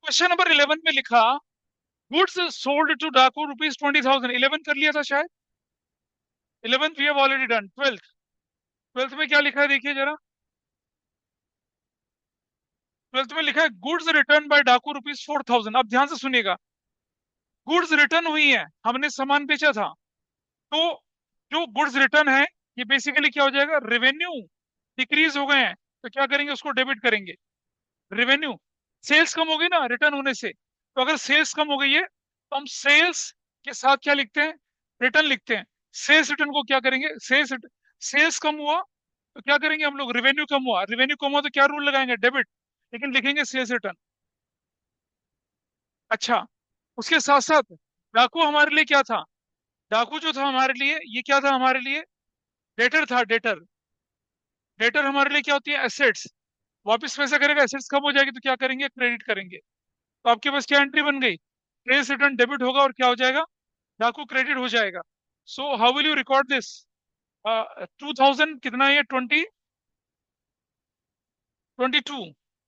Question number 11 में लिखा goods sold to डाकू ₹20,000। 11 कर लिया था शायद। 11th we have already done. 12th में क्या लिखा है देखिए जरा। 12th में लिखा है गुड्स रिटर्न बाय डाकू ₹4,000। अब ध्यान से सुनिएगा। गुड्स रिटर्न हुई है, हमने सामान बेचा था। तो जो गुड्स रिटर्न है, ये बेसिकली क्या हो जाएगा, रेवेन्यू डिक्रीज हो गए हैं, तो क्या करेंगे, उसको डेबिट करेंगे। रेवेन्यू, सेल्स कम हो गई ना रिटर्न होने से, तो अगर सेल्स कम हो गई है तो हम सेल्स के साथ क्या लिखते हैं, रिटर्न लिखते हैं। सेल्स रिटर्न को क्या करेंगे, सेल्स कम हुआ तो क्या करेंगे हम लोग, रेवेन्यू कम हुआ, रेवेन्यू कम हुआ तो क्या रूल लगाएंगे, डेबिट, लेकिन लिखेंगे सेल्स रिटर्न। अच्छा, उसके साथ साथ डाकू हमारे लिए क्या था, डाकू जो था हमारे लिए, ये क्या था हमारे लिए, डेटर था, डेटर। डेटर हमारे लिए क्या होती है, एसेट्स। वापस पैसा करेगा, एसेट्स कम हो जाएगी तो क्या करेंगे, क्रेडिट करेंगे। तो आपके पास क्या एंट्री बन गई, सेल्स रिटर्न डेबिट होगा और क्या हो जाएगा, डाकू क्रेडिट हो जाएगा। So how will you record this. 2000 कितना है, 22।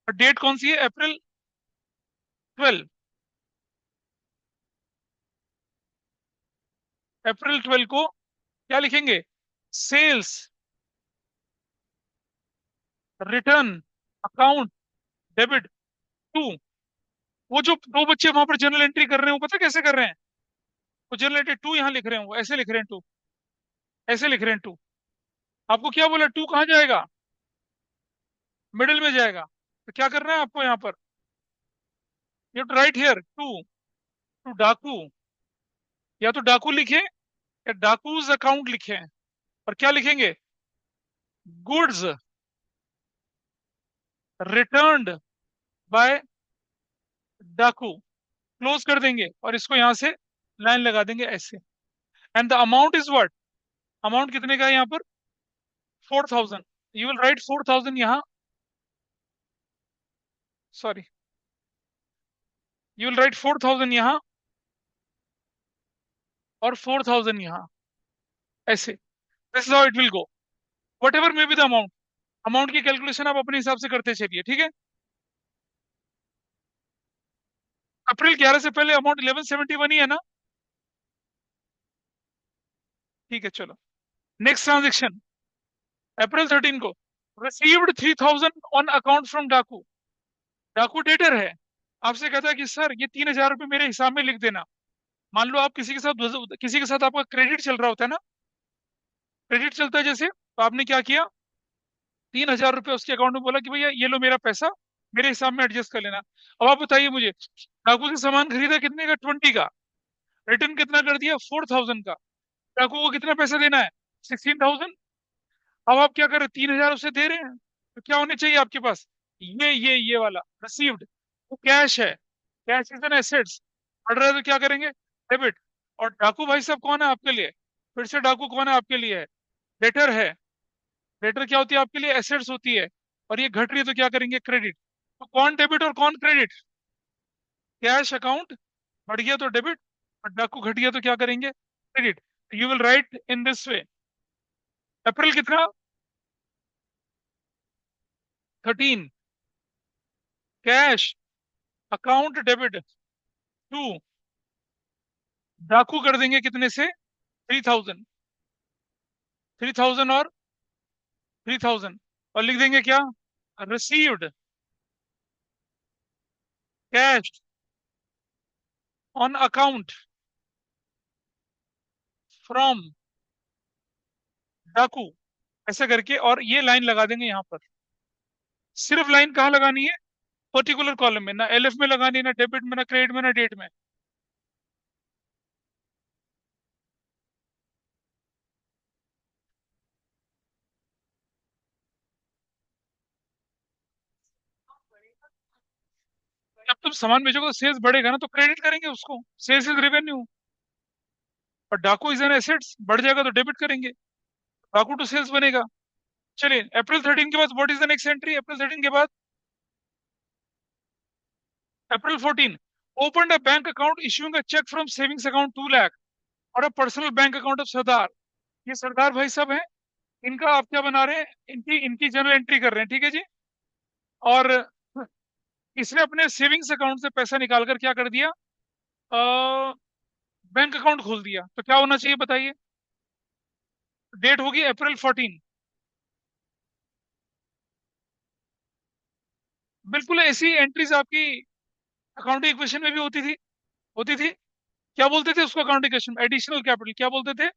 और डेट कौन सी है, अप्रैल 12। अप्रैल 12 को क्या लिखेंगे, sales return account debit to. वो जो दो बच्चे वहां पर जर्नल एंट्री कर रहे हैं, वो पता कैसे कर रहे हैं, वो जर्नल एंट्री टू यहाँ लिख रहे हैं, वो ऐसे लिख रहे हैं टू, ऐसे लिख रहे हैं टू। आपको क्या बोला, टू कहाँ जाएगा, मिडिल में जाएगा। तो क्या करना है आपको यहाँ पर, you to write here to, to डाकू। या तो डाकू लिखे या डाकूज अकाउंट लिखे, और क्या लिखेंगे, गुड्स रिटर्न्ड बाय डाकू, क्लोज कर देंगे और इसको यहां से लाइन लगा देंगे ऐसे। And the amount is what, amount कितने का है यहाँ पर, 4,000। यू विल राइट 4,000 यहाँ, सॉरी, यू विल राइट 4,000 यहाँ और 4,000 यहाँ, ऐसे। This is how it will go, what ever may be the amount. Amount की कैलकुलेशन आप अपने हिसाब से करते चलिए, ठीक है। अप्रैल 11 से पहले अमाउंट 1171 ही है ना, ठीक है चलो। नेक्स्ट ट्रांजेक्शन, अप्रैल 13 को रिसीव्ड 3,000 ऑन अकाउंट फ्रॉम डाकू। डाकू डेटर है, आपसे कहता है कि सर ये 3,000 रुपये मेरे हिसाब में लिख देना। मान लो आप किसी के साथ आपका क्रेडिट चल रहा होता है ना, क्रेडिट चलता है जैसे, तो आपने क्या किया, 3,000 रुपये उसके अकाउंट में बोला कि भैया ये लो मेरा पैसा, मेरे हिसाब में एडजस्ट कर लेना। अब आप बताइए मुझे, डाकू से सामान खरीदा कितने का, 20 का, रिटर्न कितना कर दिया, 4,000 का। डाकू को कितना पैसा देना है, 16,000। अब आप क्या कर रहे हैं, 3,000 उसे दे रहे हैं, तो क्या होने चाहिए आपके पास, ये वाला रिसीव्ड, वो कैश है, कैश इज एन एसेट्स। बढ़ रहा है तो क्या करेंगे, डेबिट। और डाकू भाई साहब कौन है आपके लिए, फिर से डाकू कौन है आपके लिए, है डेटर है। डेटर क्या होती है आपके लिए, एसेट्स होती है। और ये घट रही है तो क्या करेंगे, क्रेडिट। तो कौन डेबिट और कौन क्रेडिट, कैश अकाउंट बढ़ गया तो डेबिट, और डाकू घट गया तो क्या करेंगे, credit. You will write in this way, April कितना, 13, कैश अकाउंट डेबिट टू, डाकू कर देंगे कितने से, 3,000, 3,000 और 3,000, और लिख देंगे क्या, received cash on account from डाकू, ऐसे करके, और ये लाइन लगा देंगे यहाँ पर। सिर्फ लाइन कहाँ लगानी है, पर्टिकुलर कॉलम में, ना एलएफ में लगानी है, ना डेबिट में, ना क्रेडिट में, ना डेट में। जब तुम सामान बेचोगे तो सेल्स बढ़ेगा ना, तो क्रेडिट करेंगे उसको, सेल्स इज रेवेन्यू। और डाकू इज एन एसेट्स, बढ़ जाएगा तो डेबिट करेंगे, डाकू टू सेल्स बनेगा। चलिए, अप्रैल 13 के बाद what is the next entry, April 13 के बाद, अप्रैल 14, opened a bank account issuing a check from savings account 2 lakh और a personal bank account of सरदार। ये सरदार भाई साहब हैं, इनका आप क्या बना रहे हैं, इनकी इनकी जर्नल एंट्री कर रहे हैं, ठीक है जी। और इसने अपने सेविंग्स अकाउंट से पैसा निकाल कर क्या कर दिया, बैंक अकाउंट खोल दिया। तो क्या होना चाहिए बताइए? डेट होगी अप्रैल 14। बिल्कुल ऐसी एंट्रीज आपकी अकाउंटिंग इक्वेशन में भी होती थी, होती थी। क्या बोलते थे उसको अकाउंटिंग इक्वेशन में? Additional capital. क्या बोलते थे?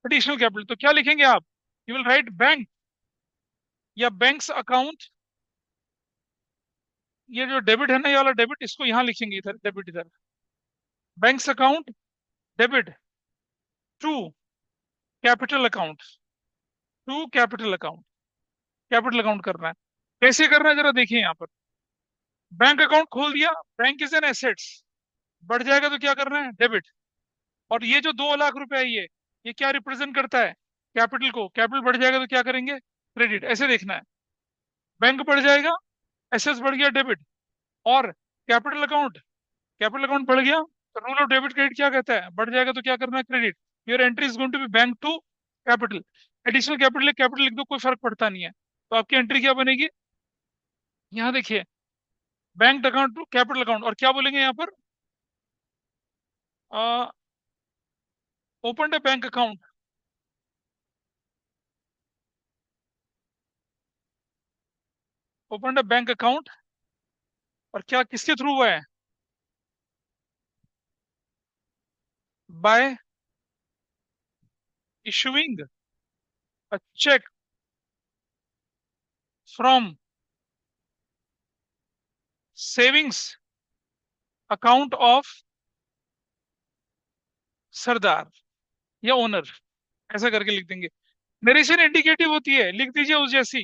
Additional capital. तो क्या लिखेंगे आप? यू विल राइट बैंक या बैंक्स अकाउंट। ये जो डेबिट है ना, ये वाला डेबिट, इसको यहां लिखेंगे, इधर डेबिट, इधर banks account debit to capital account, to capital account. Capital account करना है। कैसे करना है जरा देखिए यहाँ पर। बैंक अकाउंट खोल दिया, बैंक इज एन एसेट्स, बढ़ जाएगा तो क्या करना है? डेबिट। और ये जो 2 लाख रुपए है, ये क्या रिप्रेजेंट करता है? कैपिटल को। कैपिटल बढ़ जाएगा तो क्या करेंगे? क्रेडिट। ऐसे देखना है। बैंक बढ़ जाएगा, एसेट्स बढ़ गया, डेबिट। और कैपिटल अकाउंट, कैपिटल अकाउंट बढ़ गया तो रूल ऑफ डेबिट क्रेडिट क्या कहता है? बढ़ जाएगा तो क्या करना है? Credit. Your entry is going to be bank to capital. Additional capital, capital लिख दो, कोई फर्क पड़ता नहीं है। तो आपकी एंट्री क्या बनेगी? यहाँ देखिए, bank account to capital account. और क्या बोलेंगे यहाँ पर? Open a bank account. Open a bank account. और क्या किसके थ्रू हुआ है? By issuing a cheque from savings account of Sardar या ओनर। ऐसा करके लिख देंगे। नरेशन इंडिकेटिव होती है, लिख दीजिए उस जैसी।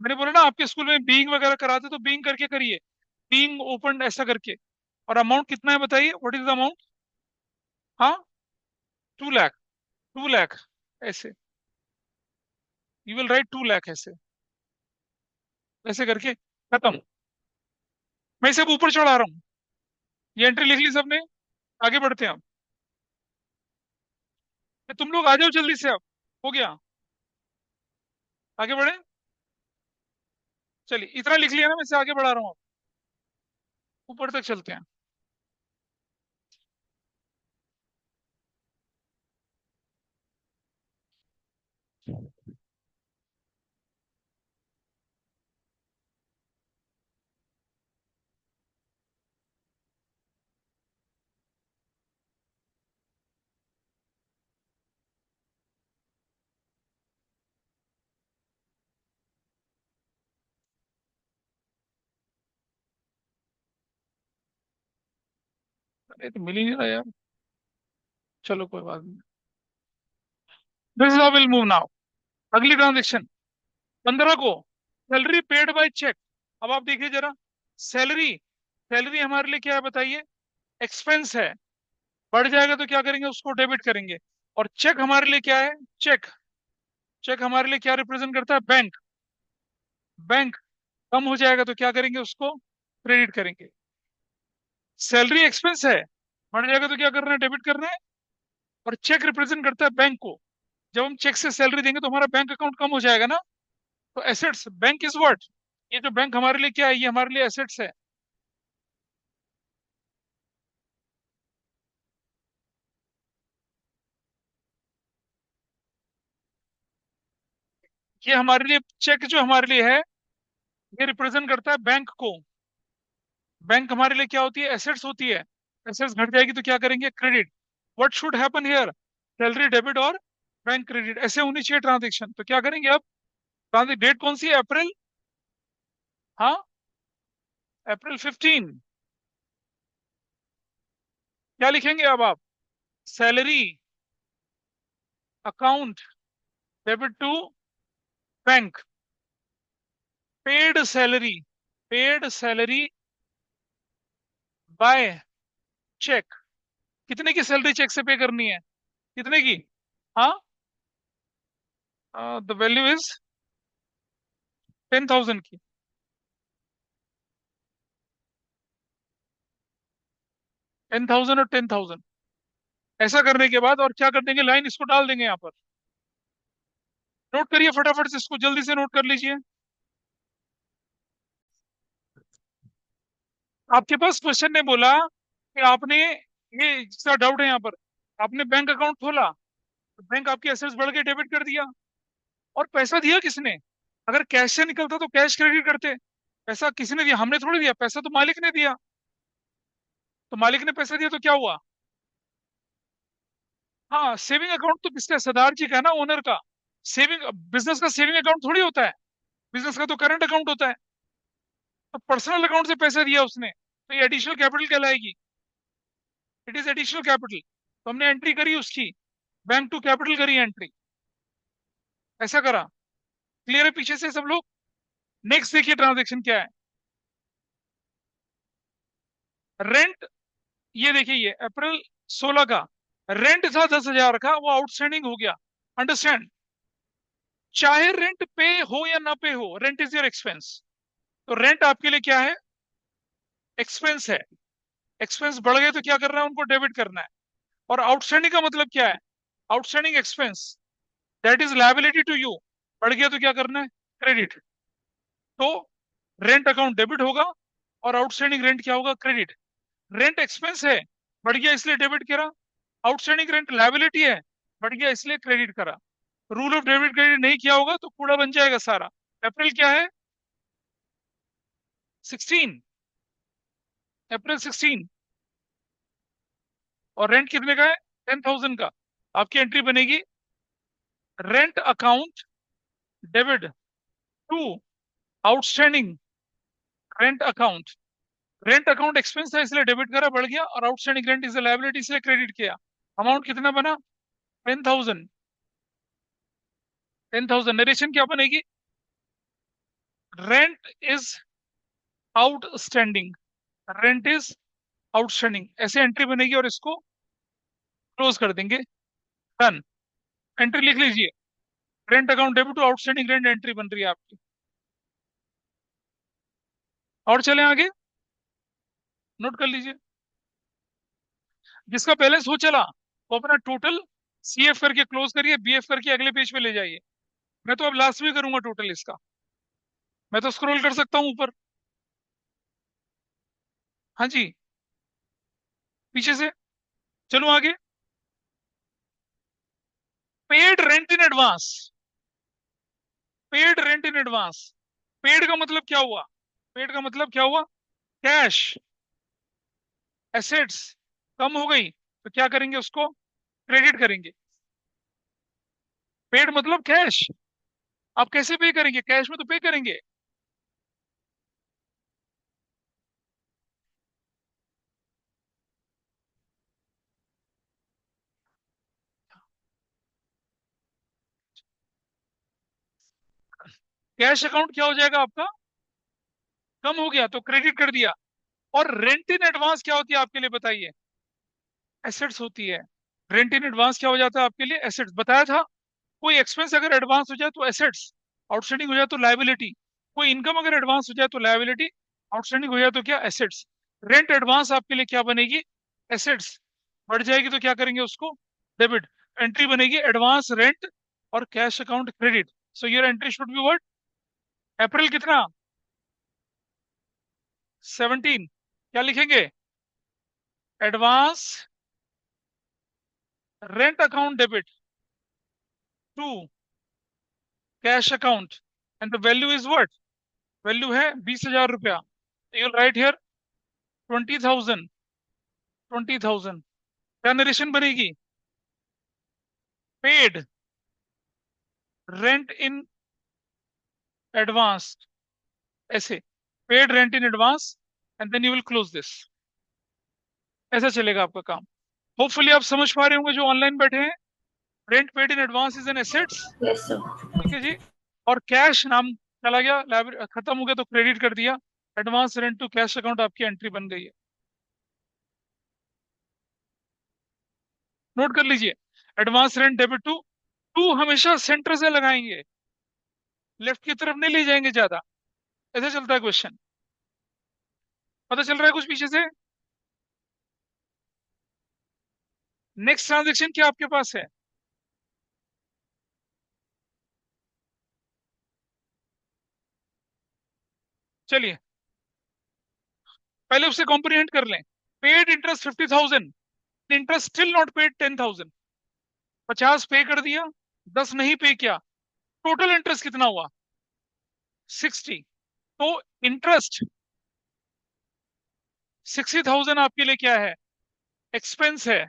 मैंने बोला ना आपके स्कूल में बीइंग वगैरह कराते तो बीइंग करके करिए, बीइंग ओपन ऐसा करके। और अमाउंट कितना है बताइए, व्हाट इज द अमाउंट? हाँ, 2 लाख। 2 लाख ऐसे, यू विल राइट 2 लाख ऐसे, ऐसे करके खत्म। मैं इसे अब ऊपर चढ़ा रहा हूँ। ये एंट्री लिख ली सबने? आगे बढ़ते हैं अब। तुम लोग आ जाओ जल्दी से अब। हो गया? आगे बढ़े? चलिए, इतना लिख लिया ना, मैं इसे आगे बढ़ा रहा हूँ अब। ऊपर तक चलते हैं। अरे तो मिल ही नहीं रहा यार। चलो कोई बात नहीं। This is how will move now. अगली ट्रांजेक्शन 15 को, सैलरी पेड बाय चेक। अब आप देखिए जरा, सैलरी, सैलरी हमारे लिए क्या है बताइए? एक्सपेंस है। बढ़ जाएगा तो क्या करेंगे? उसको डेबिट करेंगे। और चेक हमारे लिए क्या है? चेक, चेक हमारे लिए क्या रिप्रेजेंट करता है? बैंक। बैंक कम हो जाएगा तो क्या करेंगे? उसको क्रेडिट करेंगे। सैलरी एक्सपेंस है, बढ़ जाएगा तो क्या करना है? डेबिट करना है। और चेक रिप्रेजेंट करता है बैंक को। जब हम चेक से सैलरी देंगे तो हमारा बैंक अकाउंट कम हो जाएगा ना। तो एसेट्स, बैंक इज व्हाट? ये जो बैंक हमारे लिए क्या है? ये हमारे लिए एसेट्स है। ये हमारे लिए चेक जो हमारे लिए है, ये रिप्रेजेंट करता है बैंक को। बैंक हमारे लिए क्या होती है? एसेट्स होती है। एसेट्स घट जाएगी तो क्या करेंगे? Credit. What should happen here? Salary debit और बैंक क्रेडिट, ऐसे होनी चाहिए ट्रांजेक्शन। तो क्या करेंगे अब? डेट कौन सी है? अप्रैल, हाँ, अप्रैल 15। क्या लिखेंगे अब आप? Salary account debit to bank, paid salary, paid salary by cheque. कितने की सैलरी चेक से पे करनी है? कितने की? हाँ, द वैल्यू इज 10,000 की। 10,000 और 10,000। ऐसा करने के बाद और क्या कर देंगे? लाइन इसको डाल देंगे यहाँ पर। नोट करिए फटाफट से, इसको जल्दी से नोट कर लीजिए। आपके पास क्वेश्चन ने बोला कि आपने, ये जिसका डाउट है यहाँ पर, आपने बैंक अकाउंट खोला तो बैंक आपके एसेट्स बढ़ के डेबिट कर दिया, और पैसा दिया किसने? अगर कैश से निकलता तो कैश क्रेडिट करते। पैसा किसने दिया? हमने थोड़ी दिया, पैसा तो मालिक ने दिया। तो मालिक ने पैसा दिया तो क्या हुआ? हाँ, सेविंग अकाउंट तो किसका? सरदार जी का है ना, ओनर का। सेविंग, बिजनेस का सेविंग अकाउंट थोड़ी होता है, बिजनेस का तो करंट अकाउंट होता है। तो पर्सनल अकाउंट से पैसा दिया उसने, तो ये एडिशनल कैपिटल कहलाएगी। It is additional capital. तो हमने एंट्री करी उसकी, बैंक टू कैपिटल करी एंट्री, ऐसा करा। क्लियर है पीछे से सब लोग? नेक्स्ट देखिए ट्रांजेक्शन क्या है। रेंट, ये देखिए, ये अप्रैल 16 का रेंट था 10,000 का, वो आउटस्टैंडिंग हो गया। अंडरस्टैंड? चाहे रेंट पे हो या ना पे हो, रेंट इज योर एक्सपेंस। तो रेंट आपके लिए क्या है? एक्सपेंस है। एक्सपेंस बढ़ गए तो क्या करना है? उनको डेबिट करना है। और आउटस्टैंडिंग का मतलब क्या है? Outstanding expense, that is liability to you. बढ़ गया तो क्या करना है? क्रेडिट। तो रेंट अकाउंट डेबिट होगा, और आउटस्टैंडिंग रेंट क्या होगा? क्रेडिट। रेंट एक्सपेंस है, बढ़ गया इसलिए डेबिट करा। आउटस्टैंडिंग रेंट लायबिलिटी है, बढ़ गया इसलिए क्रेडिट करा। रूल ऑफ डेबिट क्रेडिट नहीं किया होगा तो कूड़ा बन जाएगा सारा। अप्रैल क्या है? 16। अप्रैल 16। और रेंट कितने का है? 10,000 का। आपकी एंट्री बनेगी, rent account debit to outstanding rent account. Rent account expense है इसलिए डेबिट करा, बढ़ गया, और आउटस्टैंडिंग रेंट इज लायबिलिटी इसलिए क्रेडिट किया। अमाउंट कितना बना? 10,000। 10,000। नरेशन क्या बनेगी? Rent is outstanding, rent is outstanding, ऐसे एंट्री बनेगी, और इसको क्लोज कर देंगे। डन। एंट्री लिख लीजिए, rent account debit to outstanding rent, entry बन रही है आपकी। और चलें आगे, नोट कर लीजिए। जिसका बैलेंस हो चला वो अपना टोटल सीएफ करके क्लोज करिए, बीएफ करके अगले पेज पे ले जाइए। मैं तो अब लास्ट में करूंगा टोटल इसका। मैं तो स्क्रॉल कर सकता हूं ऊपर। हाँ जी, पीछे से चलो आगे। Paid rent in advance. Paid rent in advance. Paid का मतलब क्या हुआ? पेड का मतलब क्या हुआ? कैश। एसेट्स कम हो गई तो क्या करेंगे? उसको क्रेडिट करेंगे। पेड मतलब कैश। आप कैसे पे करेंगे? कैश में तो पे करेंगे। कैश अकाउंट क्या हो जाएगा आपका? कम हो गया तो क्रेडिट कर दिया। और रेंट इन एडवांस क्या होती है आपके लिए, बताइए? एसेट्स होती है। रेंट इन एडवांस क्या हो जाता है आपके लिए? एसेट्स, बताया था। कोई एक्सपेंस अगर एडवांस हो जाए तो एसेट्स, आउटस्टैंडिंग हो जाए तो लायबिलिटी। कोई इनकम अगर एडवांस हो जाए तो लायबिलिटी, आउटस्टैंडिंग हो जाए तो क्या? एसेट्स। रेंट एडवांस आपके लिए क्या बनेगी? एसेट्स। बढ़ जाएगी तो क्या करेंगे? उसको डेबिट। एंट्री बनेगी एडवांस रेंट और cash account credit. So your entry should be what? April कितना? 17। क्या लिखेंगे? Advance rent account debit to cash account, and the value is what? Value है 20,000 रुपया। You write here 20,000। 20,000। क्या नरेशन बनेगी? Paid rent in advance, ऐसे, paid rent in advance, and then you will close this. ऐसा चलेगा आपका काम। Hopefully आप समझ पा रहे होंगे जो ऑनलाइन बैठे हैं। Rent paid in advance is an assets. Yes sir. ठीक है जी। और कैश नाम चला गया, खत्म हो गया तो क्रेडिट कर दिया। Advance rent to cash account आपकी एंट्री बन गई है। नोट कर लीजिए, advance rent debit to. To हमेशा सेंटर से लगाएंगे, लेफ्ट की तरफ नहीं ले जाएंगे ज्यादा। ऐसा चलता है क्वेश्चन। पता चल रहा है कुछ पीछे से? नेक्स्ट ट्रांजेक्शन क्या आपके पास है? चलिए, पहले उससे कॉम्प्रीहेंड कर लें। Paid interest 50,000, interest still not paid 10,000। 50 पे कर दिया, 10 नहीं पे किया, टोटल इंटरेस्ट कितना हुआ? 60। तो इंटरेस्ट 60,000 आपके लिए क्या है? एक्सपेंस है।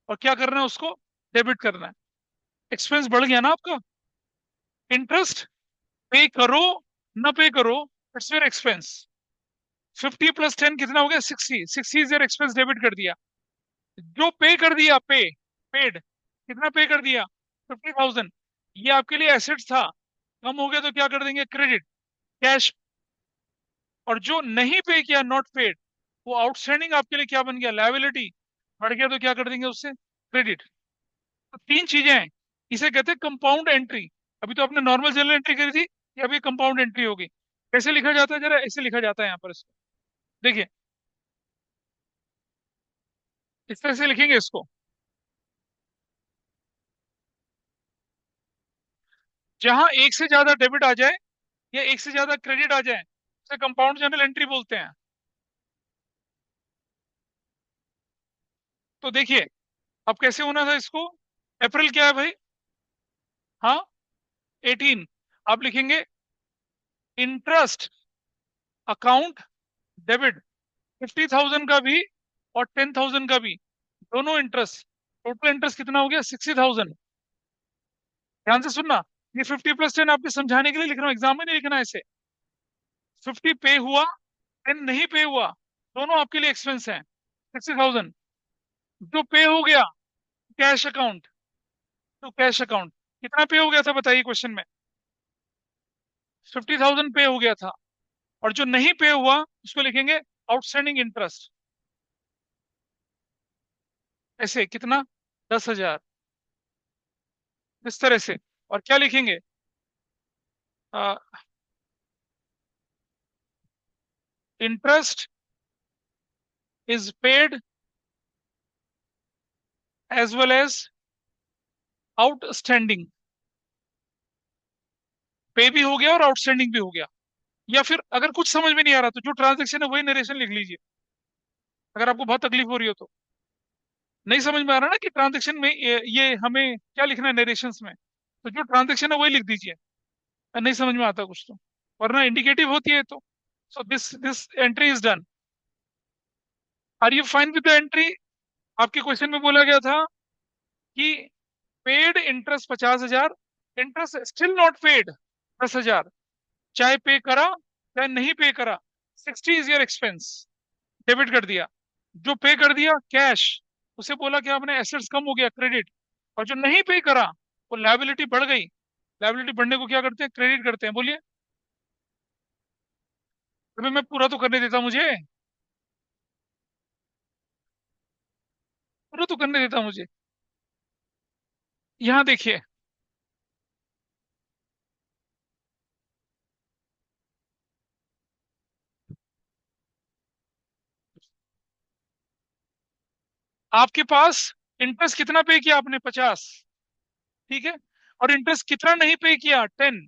और क्या करना है? उसको डेबिट करना है। एक्सपेंस बढ़ गया ना आपका। इंटरेस्ट पे करो ना पे करो, इट्स योर एक्सपेंस। 50 + 10 कितना हो गया? 60। 60 इज योर एक्सपेंस, डेबिट कर दिया। जो पे कर दिया, पेड कितना पे कर दिया? 50,000। ये आपके लिए एसेट्स था, कम हो गया तो क्या कर देंगे? Credit, cash. और जो नहीं पे किया, नॉट पेड, वो आउटस्टैंडिंग आपके लिए क्या बन गया? लायबिलिटी। बढ़ गया तो क्या कर देंगे? उससे क्रेडिट। तो तीन चीजें हैं, इसे कहते हैं कंपाउंड एंट्री। अभी तो आपने नॉर्मल जनरल एंट्री करी थी, ये अभी कंपाउंड एंट्री होगी। कैसे लिखा जाता है? जरा ऐसे लिखा जाता है यहाँ पर इसको, देखिए इस तरह से लिखेंगे इसको। जहां एक से ज्यादा डेबिट आ जाए या एक से ज्यादा क्रेडिट आ जाए, उसे कंपाउंड जनरल एंट्री बोलते हैं। तो देखिए अब कैसे होना था इसको। अप्रैल क्या है भाई? हाँ, 18। आप लिखेंगे इंटरेस्ट अकाउंट डेबिट, 50,000 का भी और 10,000 का भी, दोनों इंटरेस्ट। टोटल इंटरेस्ट कितना हो गया? 60,000। ध्यान से सुनना, ये 50 + 10 आपके समझाने के लिए लिख रहा हूँ, एग्जाम में नहीं लिखना है इसे। 50 पे हुआ, 10 नहीं पे हुआ, दोनों आपके लिए एक्सपेंस है। 60,000 जो पे हो गया, कैश अकाउंट। तो कैश अकाउंट कितना पे हो गया था बताइए क्वेश्चन में? 50,000 पे हो गया था। और जो नहीं पे हुआ उसको लिखेंगे आउटस्टैंडिंग इंटरेस्ट। ऐसे कितना? 10,000। इस तरह से। और क्या लिखेंगे? Interest is paid as well as outstanding. पे भी हो गया और आउटस्टैंडिंग भी हो गया। या फिर अगर कुछ समझ में नहीं आ रहा तो जो ट्रांजेक्शन है वही नरेशन लिख लीजिए, अगर आपको बहुत तकलीफ हो रही हो तो। नहीं समझ में आ रहा ना कि ट्रांजेक्शन में ये हमें क्या लिखना है नरेशंस में, तो जो ट्रांजेक्शन है वही लिख दीजिए। नहीं समझ में आता कुछ तो, वरना इंडिकेटिव होती है तो। So this this entry is done. Are you fine with the entry? आपके क्वेश्चन में बोला गया था कि paid interest 50,000, interest still not paid 10,000। चाहे पे करा चाहे नहीं पे करा, 60 इज योर एक्सपेंस, डेबिट कर दिया। जो पे कर दिया कैश, उसे बोला कि आपने एसेट्स कम हो गया, क्रेडिट। और जो नहीं पे करा, वो लायबिलिटी बढ़ गई। लायबिलिटी बढ़ने को क्या करते हैं? क्रेडिट करते हैं। बोलिए। अभी मैं पूरा तो करने देता मुझे, पूरा तो करने देता मुझे। यहाँ देखिए, आपके पास इंटरेस्ट कितना पे किया आपने? 50। ठीक है। और इंटरेस्ट कितना नहीं पे किया? 10।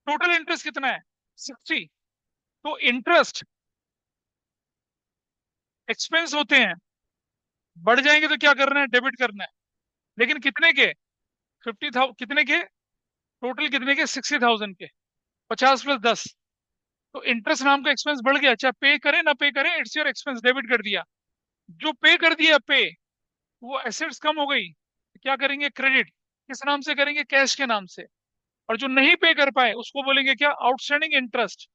टोटल इंटरेस्ट कितना है? 60। तो इंटरेस्ट एक्सपेंस होते हैं, बढ़ जाएंगे तो क्या करना है? डेबिट करना है। लेकिन कितने के? 50,000 कितने के? टोटल कितने के? 60,000 के। 50 + 10। तो इंटरेस्ट नाम का एक्सपेंस बढ़ गया, चाहे पे करें ना पे करें, इट्स योर एक्सपेंस, डेबिट कर दिया। जो पे कर दिया, पे, वो एसेट्स कम हो गई, क्या करेंगे? क्रेडिट। किस नाम से करेंगे? कैश के नाम से। और जो नहीं पे कर पाए उसको बोलेंगे क्या? Outstanding interest.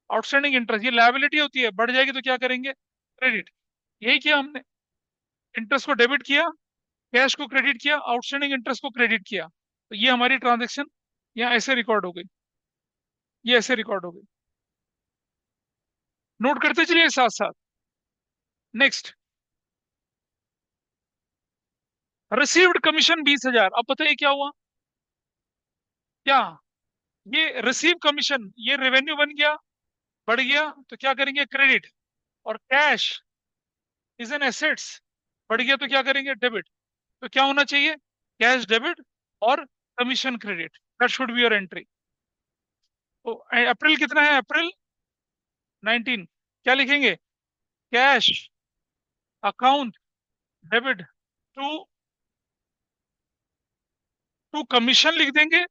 आउटस्टैंडिंग इंटरेस्ट ये लायबिलिटी होती है, बढ़ जाएगी तो क्या करेंगे? क्रेडिट। यही किया हमने, इंटरेस्ट को डेबिट किया, कैश को क्रेडिट किया, आउटस्टैंडिंग इंटरेस्ट को क्रेडिट किया। तो ये हमारी ट्रांजेक्शन यहाँ ऐसे रिकॉर्ड हो गई, ये ऐसे रिकॉर्ड हो गई। नोट करते चलिए साथ साथ। Next, received commission 20,000। अब बताइए क्या हुआ? क्या ये रिसीव कमीशन, ये रेवेन्यू बन गया, बढ़ गया तो क्या करेंगे? क्रेडिट। और कैश इज एन एसेट्स, बढ़ गया तो क्या करेंगे? डेबिट। तो क्या होना चाहिए? कैश डेबिट और commission credit. That should be your entry. तो अप्रैल कितना है? अप्रैल 19। क्या लिखेंगे? Cash account debit to to commission लिख देंगे,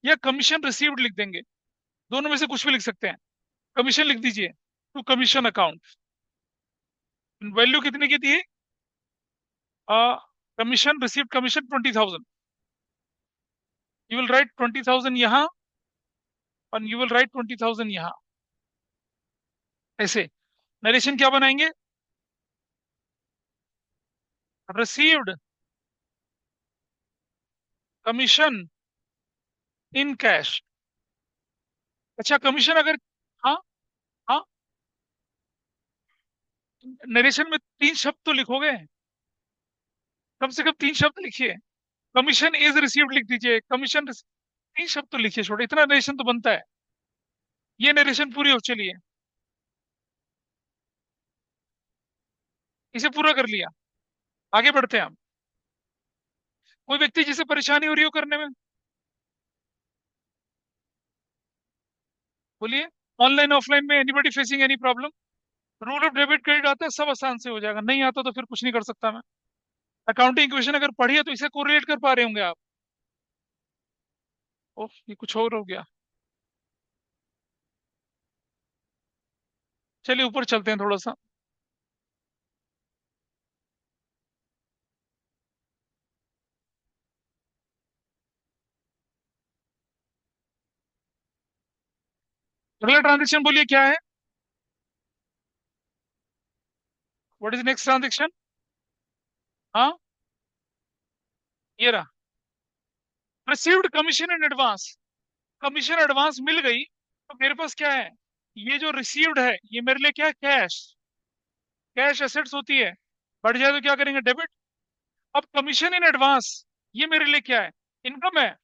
या कमीशन रिसीव्ड लिख देंगे, दोनों में से कुछ भी लिख सकते हैं। कमीशन लिख दीजिए, टू कमीशन अकाउंट। वैल्यू कितने की थी? Commission received, commission 20,000। You will right 20,000 यहाँ, और यू विल राइट 20,000 यहाँ। ऐसे नरेशन क्या बनाएंगे? Received commission in cash. अच्छा, कमीशन अगर, हाँ हाँ, नरेशन में 3 शब्द तो लिखोगे, कम से कम 3 शब्द लिखिए। कमीशन इज रिसीव्ड लिख दीजिए, कमीशन 3 शब्द तो लिखिए, छोटे, इतना नरेशन तो बनता है। ये नरेशन पूरी हो चली है, इसे पूरा कर लिया। आगे बढ़ते हैं हम। कोई व्यक्ति जिसे परेशानी हो रही हो करने में, बोलिए। ऑनलाइन ऑफलाइन में anybody facing any problem? Rule of debit credit आता है, सब आसान से हो जाएगा। नहीं आता तो फिर कुछ नहीं कर सकता मैं। अकाउंटिंग इक्वेशन अगर पढ़ी है तो इसे कोरिलेट कर पा रहे होंगे आप। ओह, ये कुछ और हो गया। चलिए ऊपर चलते हैं थोड़ा सा। अगला ट्रांजेक्शन बोलिए क्या है? What is next transaction? हाँ, ये रहा, received commission in advance. Commission advance मिल गई, तो मेरे पास क्या है? ये जो रिसीव्ड है, ये मेरे लिए क्या है? कैश। कैश एसेट्स होती है, बढ़ जाए तो क्या करेंगे? डेबिट। अब कमीशन इन एडवांस, ये मेरे लिए क्या है? इनकम है,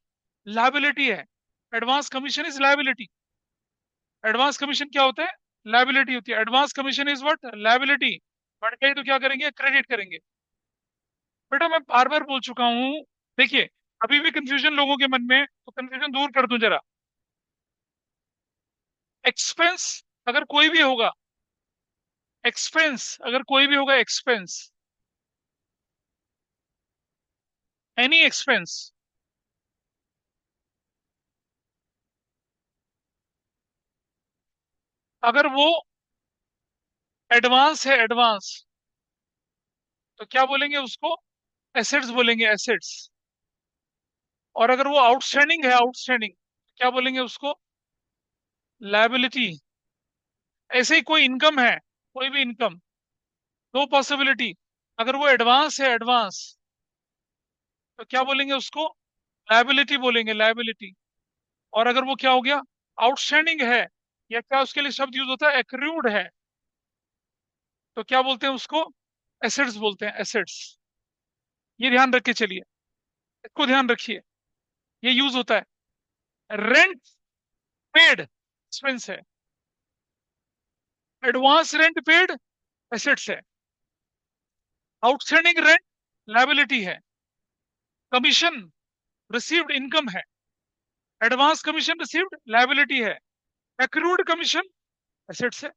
लायबिलिटी है। Advance commission is liability. Advance commission क्या होता है? लायबिलिटी होती है। Advance commission is what? Liability. बढ़ गई तो क्या करेंगे? क्रेडिट करेंगे। बेटा मैं बार बार बोल चुका हूं, देखिए, अभी भी कंफ्यूजन लोगों के मन में, तो कंफ्यूजन दूर कर दूं जरा। एक्सपेंस अगर कोई भी होगा, एक्सपेंस अगर कोई भी होगा, एक्सपेंस, एनी एक्सपेंस, अगर वो एडवांस है, एडवांस, तो क्या बोलेंगे उसको? एसेट्स बोलेंगे, एसेट्स। और अगर वो आउटस्टैंडिंग है, आउटस्टैंडिंग, क्या बोलेंगे उसको? लायबिलिटी। ऐसे ही कोई इनकम है, कोई भी इनकम, दो पॉसिबिलिटी। अगर वो एडवांस है, एडवांस, तो क्या बोलेंगे उसको? लायबिलिटी बोलेंगे, लायबिलिटी। और अगर वो क्या हो गया? आउटस्टैंडिंग है, या क्या उसके लिए शब्द यूज होता है? एक्रूड है, तो क्या बोलते हैं उसको? एसेट्स बोलते हैं, एसेट्स। ये ध्यान रख के चलिए, इसको ध्यान रखिए, ये यूज होता है। रेंट पेड एक्सपेंस है, एडवांस रेंट पेड एसेट्स है, आउटस्टैंडिंग रेंट लायबिलिटी है, कमीशन रिसीव्ड इनकम है, एडवांस कमीशन रिसीव्ड लायबिलिटी है, एक्रूड कमीशन एसेट्स है।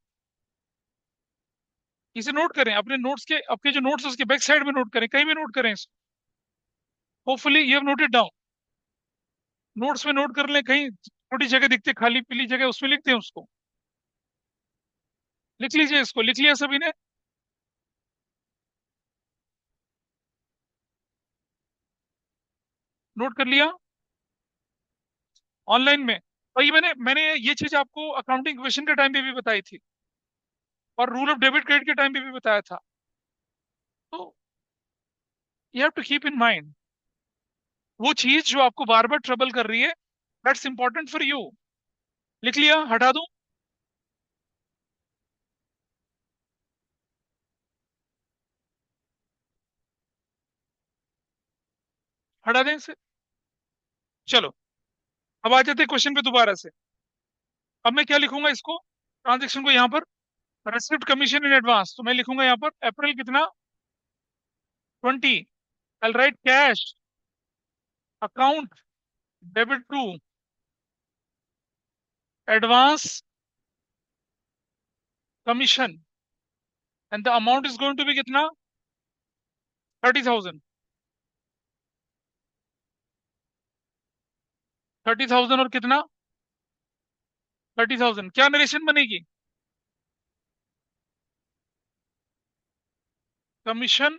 इसे नोट करें अपने नोट्स के, आपके जो नोट्स है उसके बैक साइड में नोट करें, कहीं भी नोट करें इसको। Hopefully you have noted down. Notes में नोट कर लें, कहीं छोटी जगह दिखते खाली पीली जगह, उसमें लिख दें उसको। लिख लीजिए इसको, लिख लिया सभी ने? नोट कर लिया ऑनलाइन में? वही मैंने ये चीज आपको अकाउंटिंग क्वेश्चन के टाइम पे भी बताई थी, और रूल ऑफ डेबिट क्रेडिट के टाइम पे भी बताया था। तो you have to keep in mind, वो चीज जो आपको बार बार ट्रबल कर रही है, दैट्स इंपॉर्टेंट फॉर यू। लिख लिया? हटा दूं? हटा दें इसे? चलो, अब आ जाते क्वेश्चन पे दोबारा से। अब मैं क्या लिखूंगा इसको, ट्रांजेक्शन को यहाँ पर? रिसिप्ट कमीशन इन एडवांस, तो मैं लिखूंगा यहाँ पर अप्रैल कितना? 20। I write cash account debit to advance commission and the amount is going to be कितना? 30,000। 30,000 और कितना? 30,000। क्या नरेशन बनेगी? कमीशन